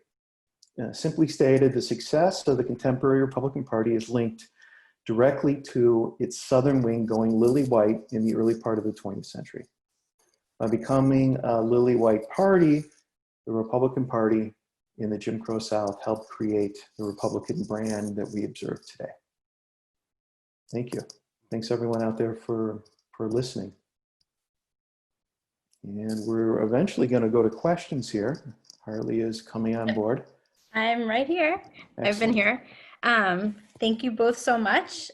Simply stated, the success of the contemporary Republican Party is linked directly to its Southern wing going lily-white in the early part of the 20th century. By becoming a lily-white party, the Republican Party in the Jim Crow South helped create the Republican brand that we observe today. Thank you. Thanks everyone out there for listening. And we're eventually going to go to questions here. Harley is coming on board. I'm right here. Excellent. I've been here. Thank you both so much.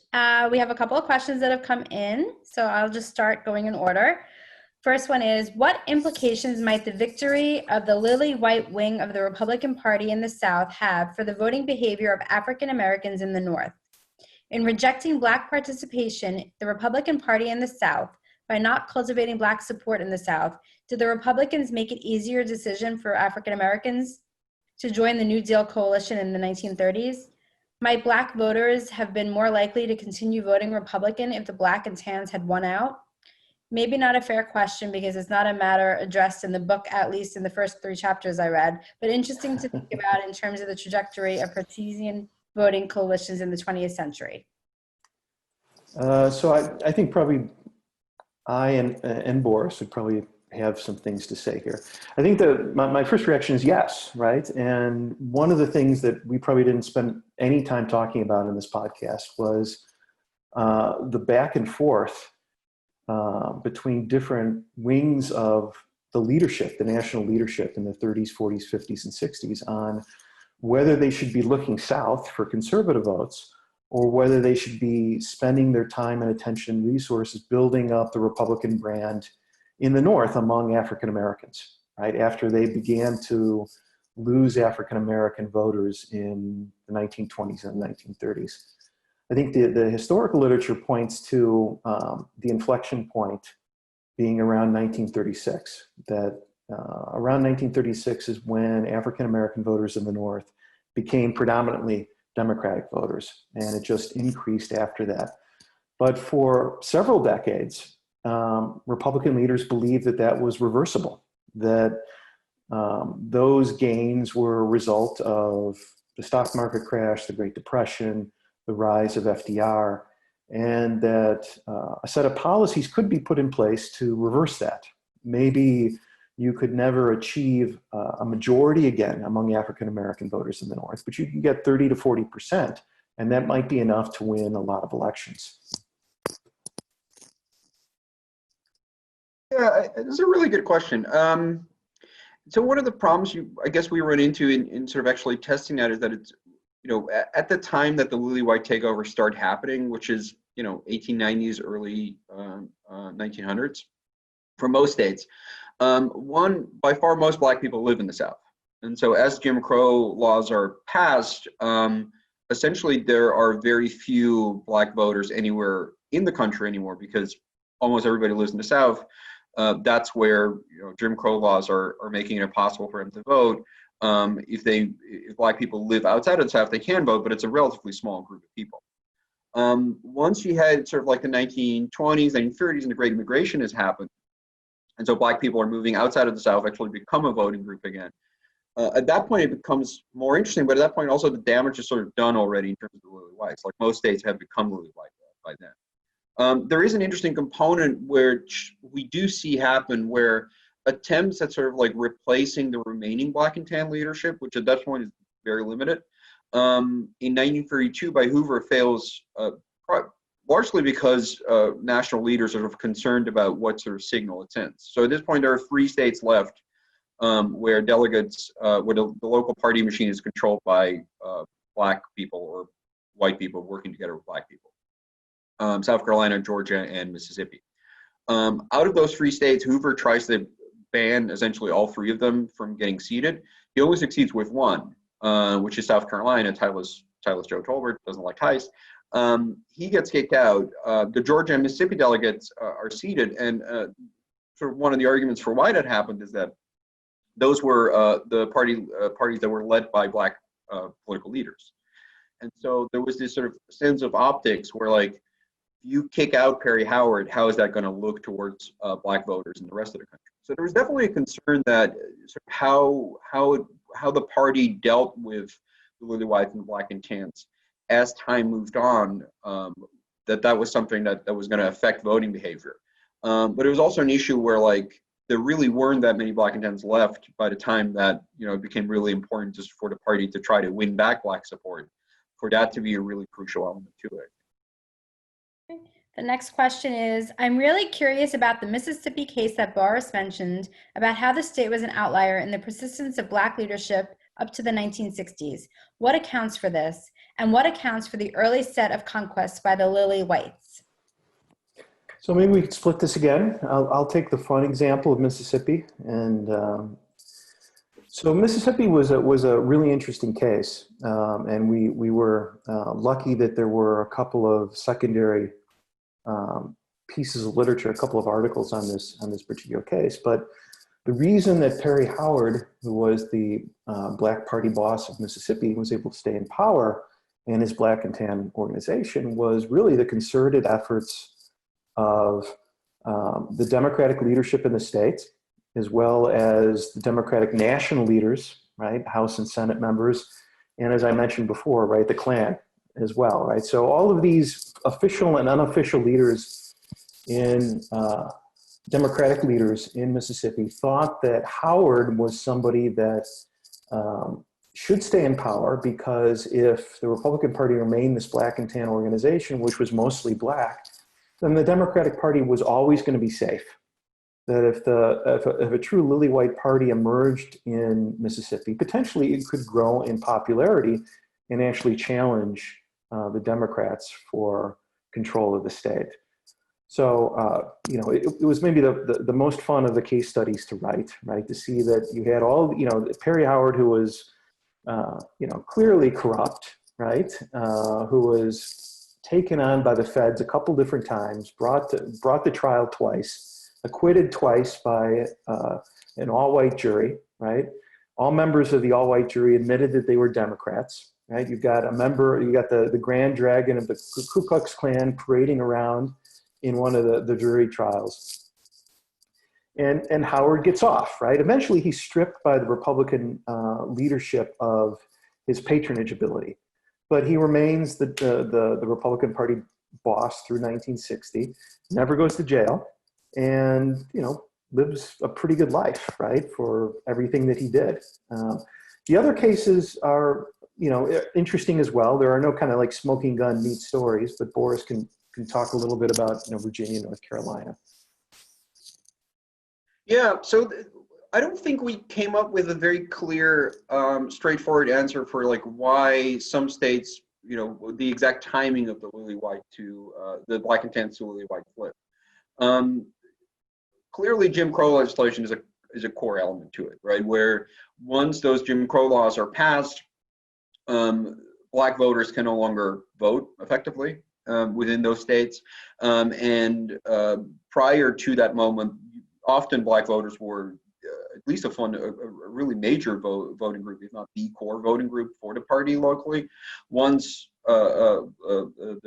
We have a couple of questions that have come in, so I'll just start going in order. First one is, what implications might the victory of the lily-white wing of the Republican Party in the South have for the voting behavior of African Americans in the North? In rejecting Black participation, the Republican Party in the South, by not cultivating Black support in the South, did the Republicans make it easier decision for African Americans to join the New Deal coalition in the 1930s? Might Black voters have been more likely to continue voting Republican if the Black and tans had won out? Maybe not a fair question because it's not a matter addressed in the book, at least in the first 3 chapters I read, but interesting to think about in terms of the trajectory of partisan voting coalitions in the 20th century. So I think probably I and Boris would probably have some things to say here. I think that my first reaction is yes, right? And one of the things that we probably didn't spend any time talking about in this podcast was the back and forth between different wings of the leadership, the national leadership in the 30s, 40s, 50s, and 60s on whether they should be looking south for conservative votes or whether they should be spending their time and attention and resources building up the Republican brand in the North among African Americans, right? After they began to lose African American voters in the 1920s and 1930s. I think the historical literature points to the inflection point being around 1936, that around 1936 is when African American voters in the North became predominantly Democratic voters, and it just increased after that. But for several decades, Republican leaders believed that that was reversible, that those gains were a result of the stock market crash, the Great Depression, the rise of FDR, and that a set of policies could be put in place to reverse that. Maybe you could never achieve a majority again among African American voters in the North, but you can get 30 to 40%, and that might be enough to win a lot of elections. Yeah, it's a really good question. So one of the problems I guess we run into in sort of actually testing that is that it's, at the time that the lily-white takeover started happening, which is, 1890s, early 1900s, for most states, by far most Black people live in the South. And so as Jim Crow laws are passed, essentially there are very few Black voters anywhere in the country anymore because almost everybody lives in the South. That's where Jim Crow laws are making it impossible for them to vote. If Black people live outside of the South, they can vote, but it's a relatively small group of people. Once you had sort of like the 1920s, 1930s, and the Great Immigration has happened, and so Black people are moving outside of the South, actually become a voting group again. At that point, it becomes more interesting, but at that point, also the damage is sort of done already in terms of the lily whites. Like most states have become lily white by then. There is an interesting component which we do see happen where attempts at sort of like replacing the remaining Black and tan leadership, which at that point is very limited, in 1932 by Hoover fails largely because national leaders are sort of concerned about what sort of signal it sends. So at this point, there are 3 states left where delegates, where the local party machine is controlled by Black people or white people working together with Black people. South Carolina, Georgia, and Mississippi. Out of those 3 states, Hoover tries to ban essentially all 3 of them from getting seated. He only succeeds with 1, which is South Carolina. Titless Joe Tolbert doesn't like Heist. He gets kicked out. The Georgia and Mississippi delegates are seated, and sort of one of the arguments for why that happened is that those were the parties that were led by Black political leaders. And so there was this sort of sense of optics where, like, you kick out Perry Howard, how is that going to look towards Black voters in the rest of the country? So there was definitely a concern that sort of how the party dealt with the lily whites and the black and tans as time moved on, that was something that was going to affect voting behavior. But it was also an issue where, like, there really weren't that many black and tans left by the time that, you know, it became really important just for the party to try to win back Black support, for that to be a really crucial element to it. The next question is, I'm really curious about the Mississippi case that Boris mentioned about how the state was an outlier in the persistence of Black leadership up to the 1960s. What accounts for this? And what accounts for the early set of conquests by the Lily Whites? So maybe we could split this again. I'll take the fun example of Mississippi. And so Mississippi was a really interesting case. And we were lucky that there were a couple of secondary pieces of literature, a couple of articles on this particular case. But the reason that Perry Howard, who was the Black Party boss of Mississippi, was able to stay in power and his Black and Tan organization was really the concerted efforts of the Democratic leadership in the state, as well as the Democratic national leaders, right, House and Senate members, and as I mentioned before, right, the Klan as well, right? So all of these official and unofficial leaders in Democratic leaders in Mississippi thought that Howard was somebody that should stay in power, because if the Republican Party remained this Black and Tan organization, which was mostly Black, then the Democratic Party was always going to be safe. That if a true lily white party emerged in Mississippi, potentially it could grow in popularity and actually challenge the Democrats for control of the state. So, you know, it was maybe the most fun of the case studies to write, right? To see that you had all, you know, Perry Howard, who was, you know, clearly corrupt, right? Who was taken on by the feds a couple different times, brought to trial twice, acquitted twice by an all-white jury, right? All members of the all-white jury admitted that they were Democrats, right? You've got the Grand Dragon of the Ku Klux Klan parading around in one of the jury trials. And Howard gets off, right? Eventually he's stripped by the Republican leadership of his patronage ability, but he remains the Republican Party boss through 1960, never goes to jail, and, you know, lives a pretty good life, right, for everything that he did. The other cases are, you know, interesting as well. There are no kind of like smoking gun neat stories, but Boris can talk a little bit about, you know, Virginia, North Carolina. Yeah, so I don't think we came up with a very clear, straightforward answer for like why some states, you know, the exact timing of the lily white to the black and tan to lily white flip. Clearly, Jim Crow legislation is a core element to it, right? Where once those Jim Crow laws are passed, black voters can no longer vote effectively within those states, and prior to that moment, often black voters were at least a really major voting group, if not the core voting group for the party locally. Once the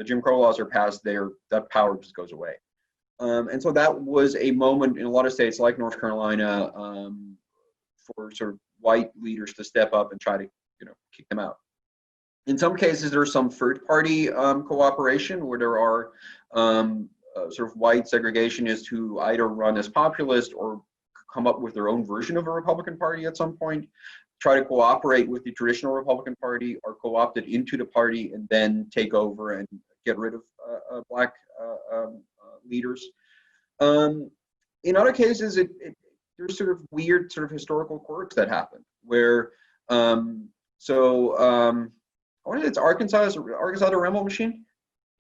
Jim Crow laws are passed, that power just goes away. And so that was a moment in a lot of states like North Carolina for sort of white leaders to step up and try to, you know, kick them out. In some cases, there's some third-party cooperation where there are sort of white segregationists who either run as populist or come up with their own version of a Republican Party at some point, try to cooperate with the traditional Republican Party, are co-opted into the party and then take over and get rid of black leaders. In other cases, there's sort of weird sort of historical quirks that happen where, I want to say it's Arkansas the Remmel machine?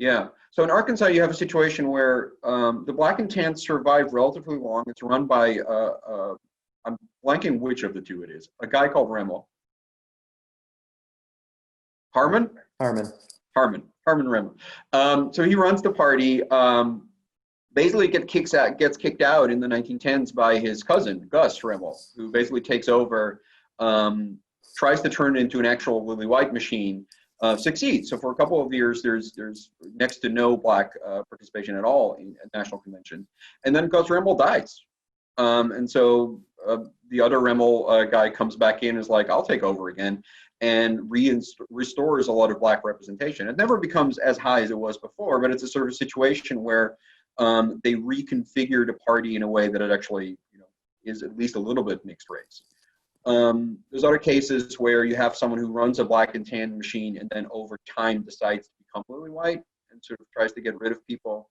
Yeah. So in Arkansas, you have a situation where the Black and Tan survived relatively long. It's run by, I'm blanking which of the two it is, a guy called Remmel. Harmon Remmel. So he runs the party. Basically gets kicked out in the 1910s by his cousin, Gus Remmel, who basically takes over, tries to turn it into an actual lily white machine, succeeds. So for a couple of years, there's next to no Black participation at all in a national convention. And then Gus Remmel dies. And so the other Remmel guy comes back in and is like, I'll take over again, and restores a lot of Black representation. It never becomes as high as it was before, but it's a sort of situation where they reconfigured a party in a way that it actually, is at least a little bit mixed race. There's other cases where you have someone who runs a Black and Tan machine and then over time decides to become lily white and sort of tries to get rid of people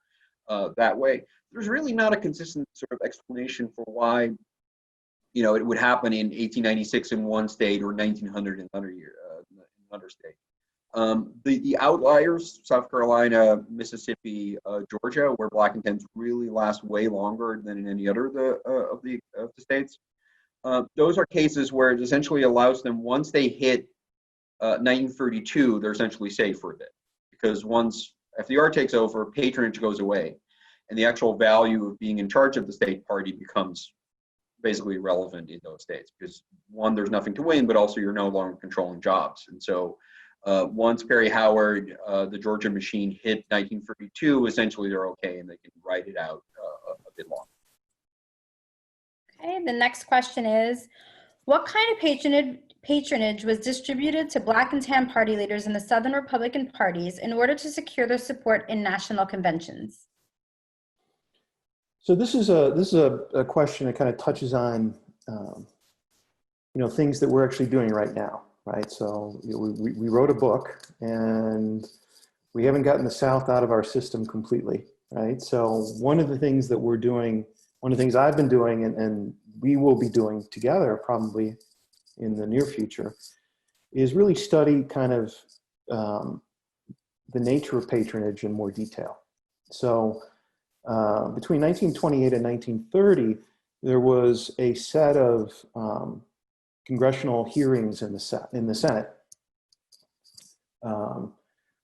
that way. There's really not a consistent sort of explanation for why, it would happen in 1896 in one state or 1900 in another state. The outliers, South Carolina, Mississippi, Georgia, where Black and Tans really last way longer than in any other of the states. Those are cases where it essentially allows them, once they hit 1932, they're essentially safe for a bit. Because once FDR takes over, patronage goes away. And the actual value of being in charge of the state party becomes basically irrelevant in those states. Because one, there's nothing to win, but also you're no longer controlling jobs. And so once Perry Howard, the Georgia machine hit 1932, essentially they're okay and they can ride it out a bit longer. Okay, the next question is, what kind of patronage was distributed to Black and Tan party leaders in the Southern Republican parties in order to secure their support in national conventions? So this is a question that kind of touches on, things that we're actually doing right now, right? So we wrote a book and we haven't gotten the South out of our system completely, right? So one of the things that we're doing, one of the things I've been doing and we will be doing together probably in the near future is really study kind of the nature of patronage in more detail. So between 1928 and 1930, there was a set of congressional hearings in the Senate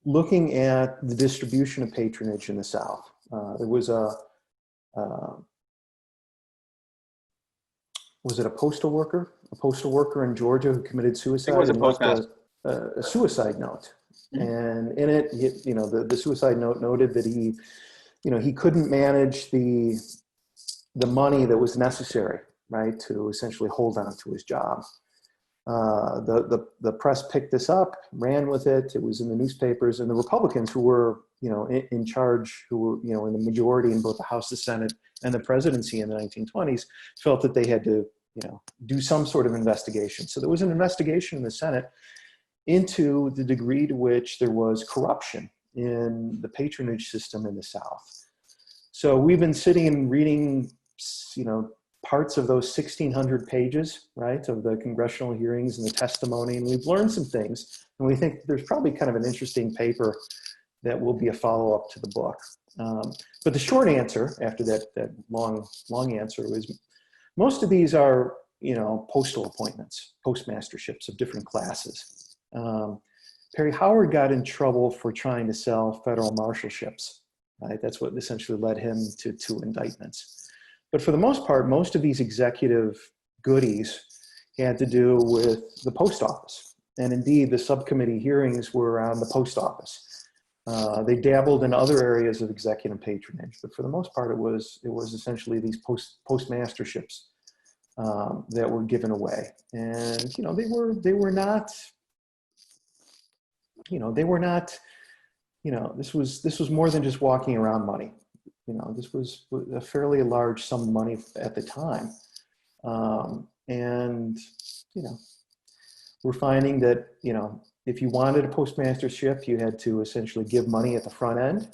looking at the distribution of patronage in the South. There was was it a postal worker in Georgia who committed suicide? It was a and left postmaster. a suicide note. Mm-hmm. And in it, the suicide note noted that he couldn't manage the money that was necessary, right, to essentially hold on to his job. The press picked this up, ran with it. It was in the newspapers, and the Republicans who were, in charge, who were, in the majority in both the House, the Senate, and the presidency in the 1920s, felt that they had to, do some sort of investigation. So there was an investigation in the Senate into the degree to which there was corruption in the patronage system in the South. So we've been sitting and reading, parts of those 1,600 pages, right, of the congressional hearings and the testimony, and we've learned some things, and we think there's probably kind of an interesting paper that will be a follow-up to the book. But the short answer, after that long answer, is most of these are, postal appointments, postmasterships of different classes. Perry Howard got in trouble for trying to sell federal marshalships, right? That's what essentially led him to 2 indictments. But for the most part, most of these executive goodies had to do with the post office. And indeed, the subcommittee hearings were around the post office. They dabbled in other areas of executive patronage, but for the most part, it was essentially these postmasterships that were given away. And, they were not, this was more than just walking around money. This was a fairly large sum of money at the time. And, we're finding that, if you wanted a postmastership, you had to essentially give money at the front end.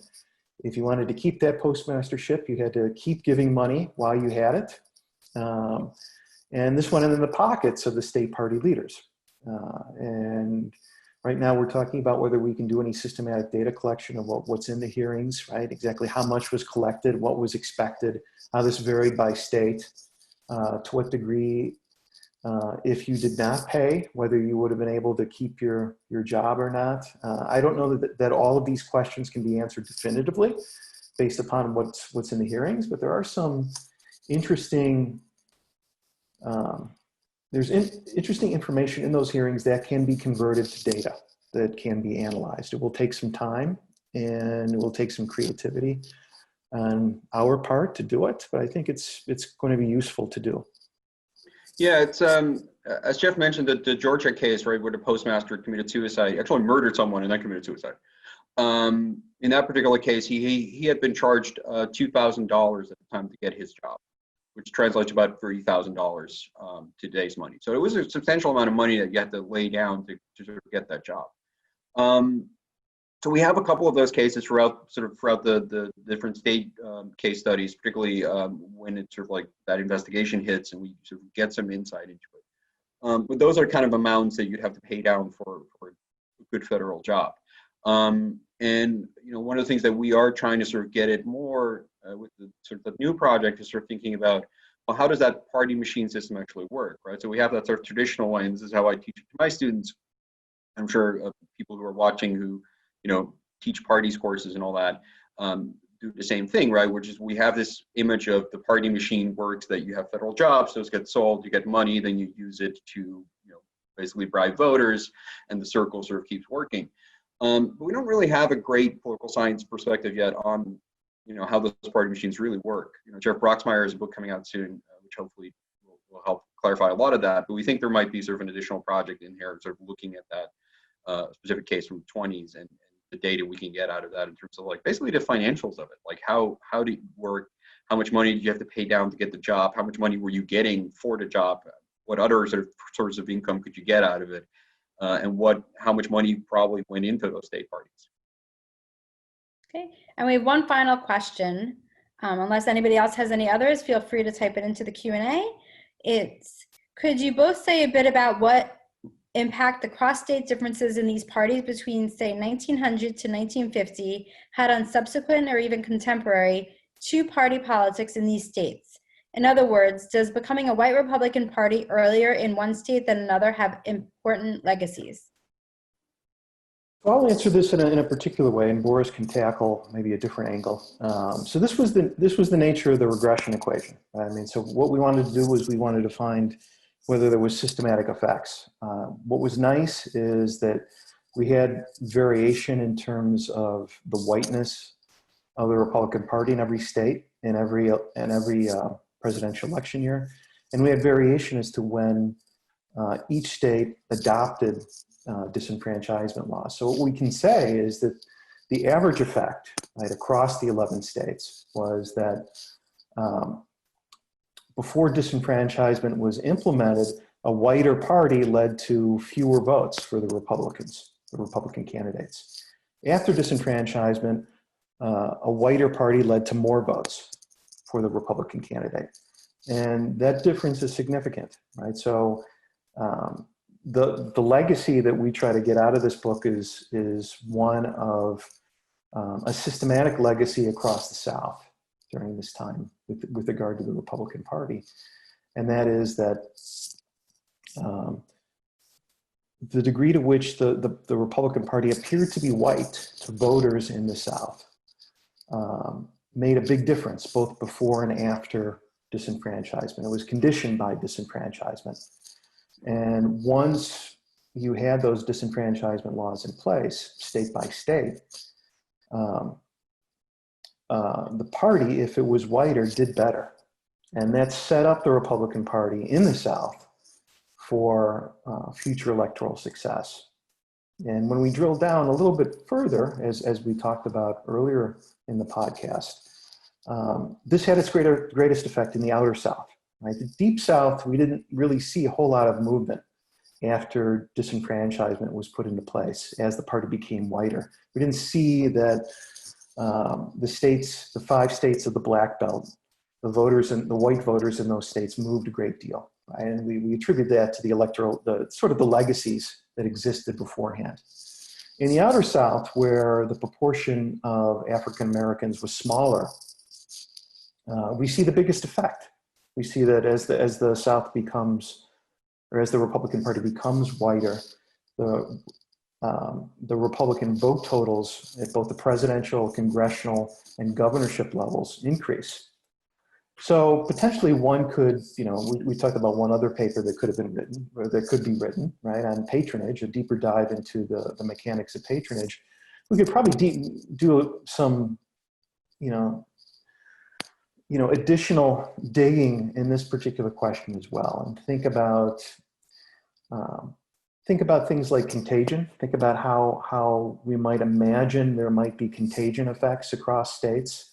If you wanted to keep that postmastership, you had to keep giving money while you had it. And this went in the pockets of the state party leaders. And Right now, we're talking about whether we can do any systematic data collection of what's in the hearings, right? Exactly how much was collected, what was expected, how this varied by state, to what degree, if you did not pay, whether you would have been able to keep your job or not. I don't know that all of these questions can be answered definitively based upon what's in the hearings, but there are some interesting, interesting information in those hearings that can be converted to data that can be analyzed. It will take some time and it will take some creativity on our part to do it, but I think it's going to be useful to do. Yeah, it's as Jeff mentioned, the Georgia case, right, where the postmaster committed suicide, actually murdered someone and then committed suicide. In that particular case, he had been charged $2,000 at the time to get his job, which translates to about $30,000 today's money. So it was a substantial amount of money that you had to lay down to sort of get that job. So we have a couple of those cases throughout the different state case studies, particularly when it's sort of like that investigation hits and we sort of get some insight into it. But those are kind of amounts that you'd have to pay down for a good federal job. And one of the things that we are trying to sort of get at more with the sort of the new project is sort of thinking about, well, how does that party machine system actually work, right? So we have that sort of traditional way, and this is how I teach it to my students. I'm sure people who are watching who teach parties courses and all that do the same thing, right? Which is we have this image of the party machine works, that you have federal jobs, those get sold, you get money, then you use it to basically bribe voters, and the circle sort of keeps working. But we don't really have a great political science perspective yet on how those party machines really work. Jeff Broxmeyer has a book coming out soon, which hopefully will help clarify a lot of that. But we think there might be sort of an additional project in here, sort of looking at that specific case from the 20s and the data we can get out of that in terms of like basically the financials of it, like how did it work, how much money did you have to pay down to get the job, how much money were you getting for the job, what other sort of sources of income could you get out of it, and how much money probably went into those state parties. Okay, and we have one final question. Unless anybody else has any others, feel free to type it into the Q&A. Could you both say a bit about what impact the cross-state differences in these parties between, say, 1900 to 1950 had on subsequent or even contemporary two-party politics in these states? In other words, does becoming a white Republican Party earlier in one state than another have important legacies? I'll answer this in a particular way, and Boris can tackle maybe a different angle. So this was the nature of the regression equation. I mean, so what we wanted to do was we wanted to find whether there was systematic effects. What was nice is that we had variation in terms of the whiteness of the Republican Party in every state in every presidential election year, and we had variation as to when each state adopted disenfranchisement laws. So what we can say is that the average effect, right, across the 11 states was that before disenfranchisement was implemented, a whiter party led to fewer votes for the Republican candidates. After disenfranchisement, a whiter party led to more votes for the Republican candidate. And that difference is significant, right? So the legacy that we try to get out of this book is one of a systematic legacy across the South during this time with regard to the Republican Party. And that is that the degree to which the Republican Party appeared to be white to voters in the South made a big difference both before and after disenfranchisement. It was conditioned by disenfranchisement. And once you had those disenfranchisement laws in place, state by state, the party, if it was whiter, did better. And that set up the Republican Party in the South for future electoral success. And when we drill down a little bit further, as we talked about earlier in the podcast, this had its greatest effect in the outer South. Right? The deep South, we didn't really see a whole lot of movement after disenfranchisement was put into place as the party became whiter. We didn't see that the 5 states of the Black Belt, the white voters in those states moved a great deal. Right? And we attribute that to the electoral, the legacies that existed beforehand. In the outer South, where the proportion of African Americans was smaller, we see the biggest effect. We see that as the South becomes, or as the Republican Party becomes whiter, the Republican vote totals at both the presidential, congressional, and governorship levels increase. So potentially one could, we talked about one other paper that could have been written, or that could be written, right, on patronage, a deeper dive into the mechanics of patronage. We could probably do some, additional digging in this particular question as well, and think about things like contagion. Think about how we might imagine there might be contagion effects across states,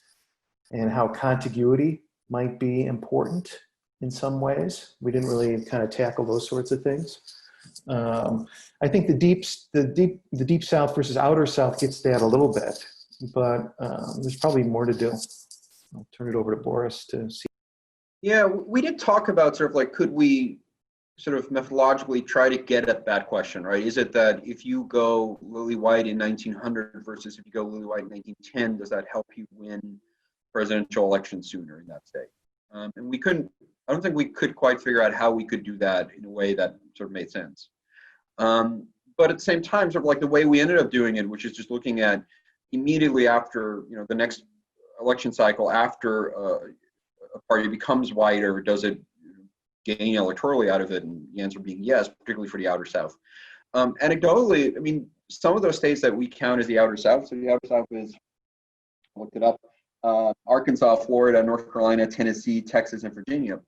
and how contiguity might be important in some ways. We didn't really kind of tackle those sorts of things. I think the deep South versus outer South gets to that a little bit, but there's probably more to do. I'll turn it over to Boris to see. Yeah, we did talk about sort of like, could we sort of methodologically try to get at that question, right? Is it that if you go lily white in 1900 versus if you go lily white in 1910, does that help you win presidential elections sooner in that state? And we couldn't, I don't think we could quite figure out how we could do that in a way that sort of made sense. But at the same time, sort of like the way we ended up doing it, which is just looking at immediately after, the next election cycle, after a party becomes whiter, does it gain electorally out of it? And the answer being yes, particularly for the outer South. Anecdotally, I mean, some of those states that we count as the outer South, so the outer South is, I looked it up, Arkansas, Florida, North Carolina, Tennessee, Texas, and Virginia.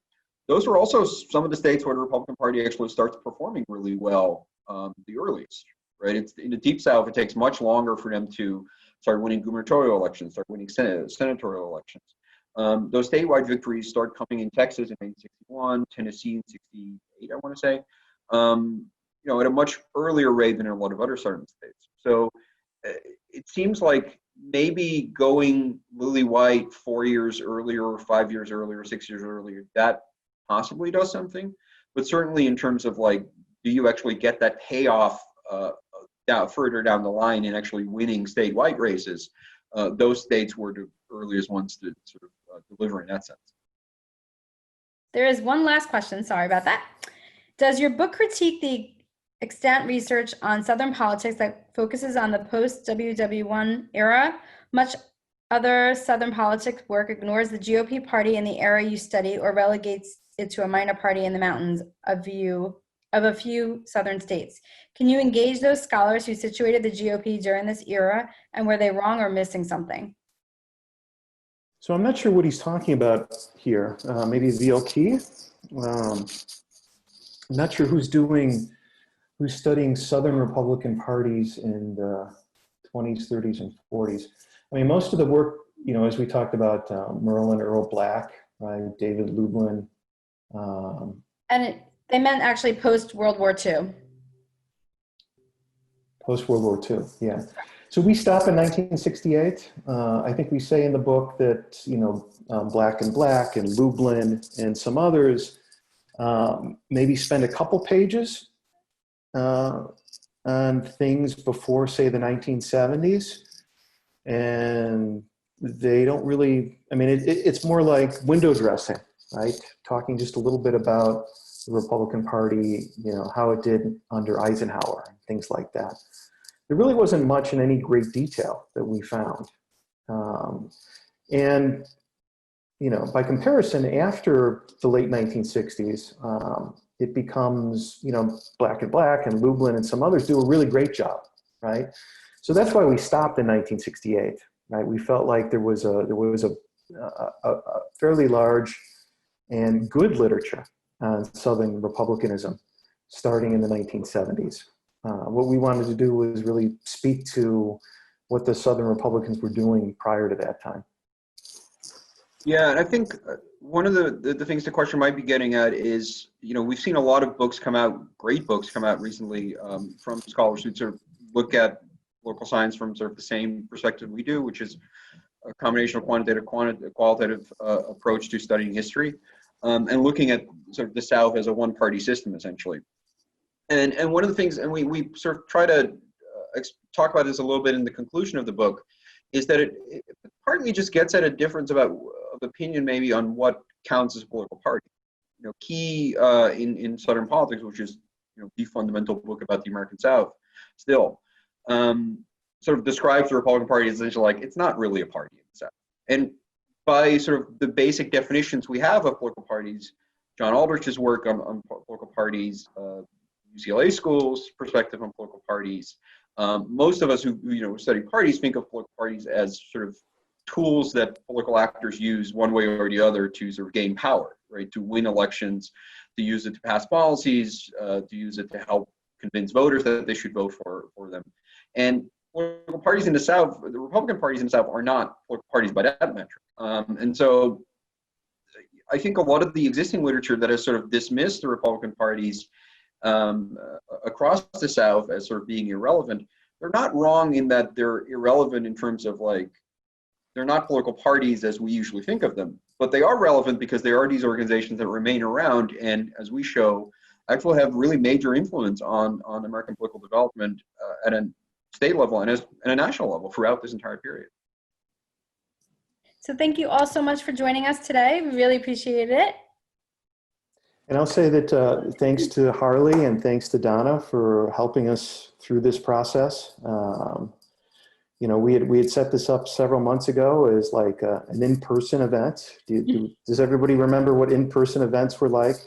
Those are also some of the states where the Republican Party actually starts performing really well the earliest, right? It's in the deep South, it takes much longer for them to start winning gubernatorial elections, start winning senatorial elections. Those statewide victories start coming in Texas in 1961, Tennessee in 68, I want to say, at a much earlier rate than in a lot of other southern states. So it seems like maybe going lily white 4 years earlier, or 5 years earlier, 6 years earlier, that possibly does something. But certainly in terms of like, do you actually get that payoff further down the line in actually winning statewide races? Those states were the earliest ones to sort of deliver in that sense. There is one last question. Sorry about that. Does your book critique the extant research on Southern politics that focuses on the post-WW1 era? Much other Southern politics work ignores the GOP party in the era you study or relegates it to a minor party in the mountains of a few Southern states. Can you engage those scholars who situated the GOP during this era, and were they wrong or missing something? So I'm not sure what he's talking about here. Maybe VLT. I'm not sure who's studying Southern Republican parties in the 20s, 30s, and 40s. I mean, most of the work, as we talked about, Merlin Earl Black, right, David Lublin. They meant actually post-World War II. Post-World War II, yeah. So we stop in 1968. I think we say in the book that, Black and Lublin and some others maybe spend a couple pages on things before, say, the 1970s. And they don't really, I mean, it's more like window dressing, right? Talking just a little bit about the Republican Party, how it did under Eisenhower, and things like that. There really wasn't much in any great detail that we found. By comparison, after the late 1960s, it becomes, Black and Lublin and some others do a really great job, right? So that's why we stopped in 1968, right? We felt like there was a fairly large and good literature on Southern Republicanism starting in the 1970s. What we wanted to do was really speak to what the Southern Republicans were doing prior to that time. Yeah, and I think one of the things the question might be getting at is, we've seen a lot of books come out, great books come out recently from scholars who sort of look at political science from sort of the same perspective we do, which is a combination of qualitative approach to studying history, and looking at sort of the South as a one-party system, essentially. And one of the things, and we sort of try to talk about this a little bit in the conclusion of the book, is that it partly just gets at a difference of opinion maybe on what counts as a political party. You know, key in Southern politics, which is, you know, the fundamental book about the American South, still sort of describes the Republican Party as essentially like it's not really a party in the South. And by sort of the basic definitions we have of political parties, John Aldrich's work on political parties, UCLA School's perspective on political parties, most of us who study parties think of political parties as sort of tools that political actors use one way or the other to sort of gain power, right? To win elections, to use it to pass policies, to use it to help convince voters that they should vote for them. And political parties in the South, the Republican parties in the South, are not political parties by that metric. And so I think a lot of the existing literature that has sort of dismissed the Republican parties across the South as sort of being irrelevant, they're not wrong in that they're irrelevant in terms of like, they're not political parties as we usually think of them, but they are relevant because they are these organizations that remain around and, as we show, actually have really major influence on American political development at a state level and at a national level throughout this entire period. So thank you all so much for joining us today. We really appreciate it. And I'll say that thanks to Harley and thanks to Donna for helping us through this process. You know, we had set this up several months ago as like an in-person event. Does everybody remember what in-person events were like?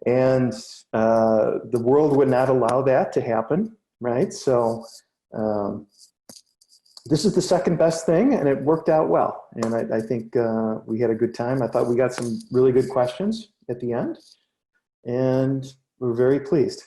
And the world would not allow that to happen, right? So this is the second best thing, and it worked out well. And I think we had a good time. I thought we got some really good questions at the end, and we're very pleased.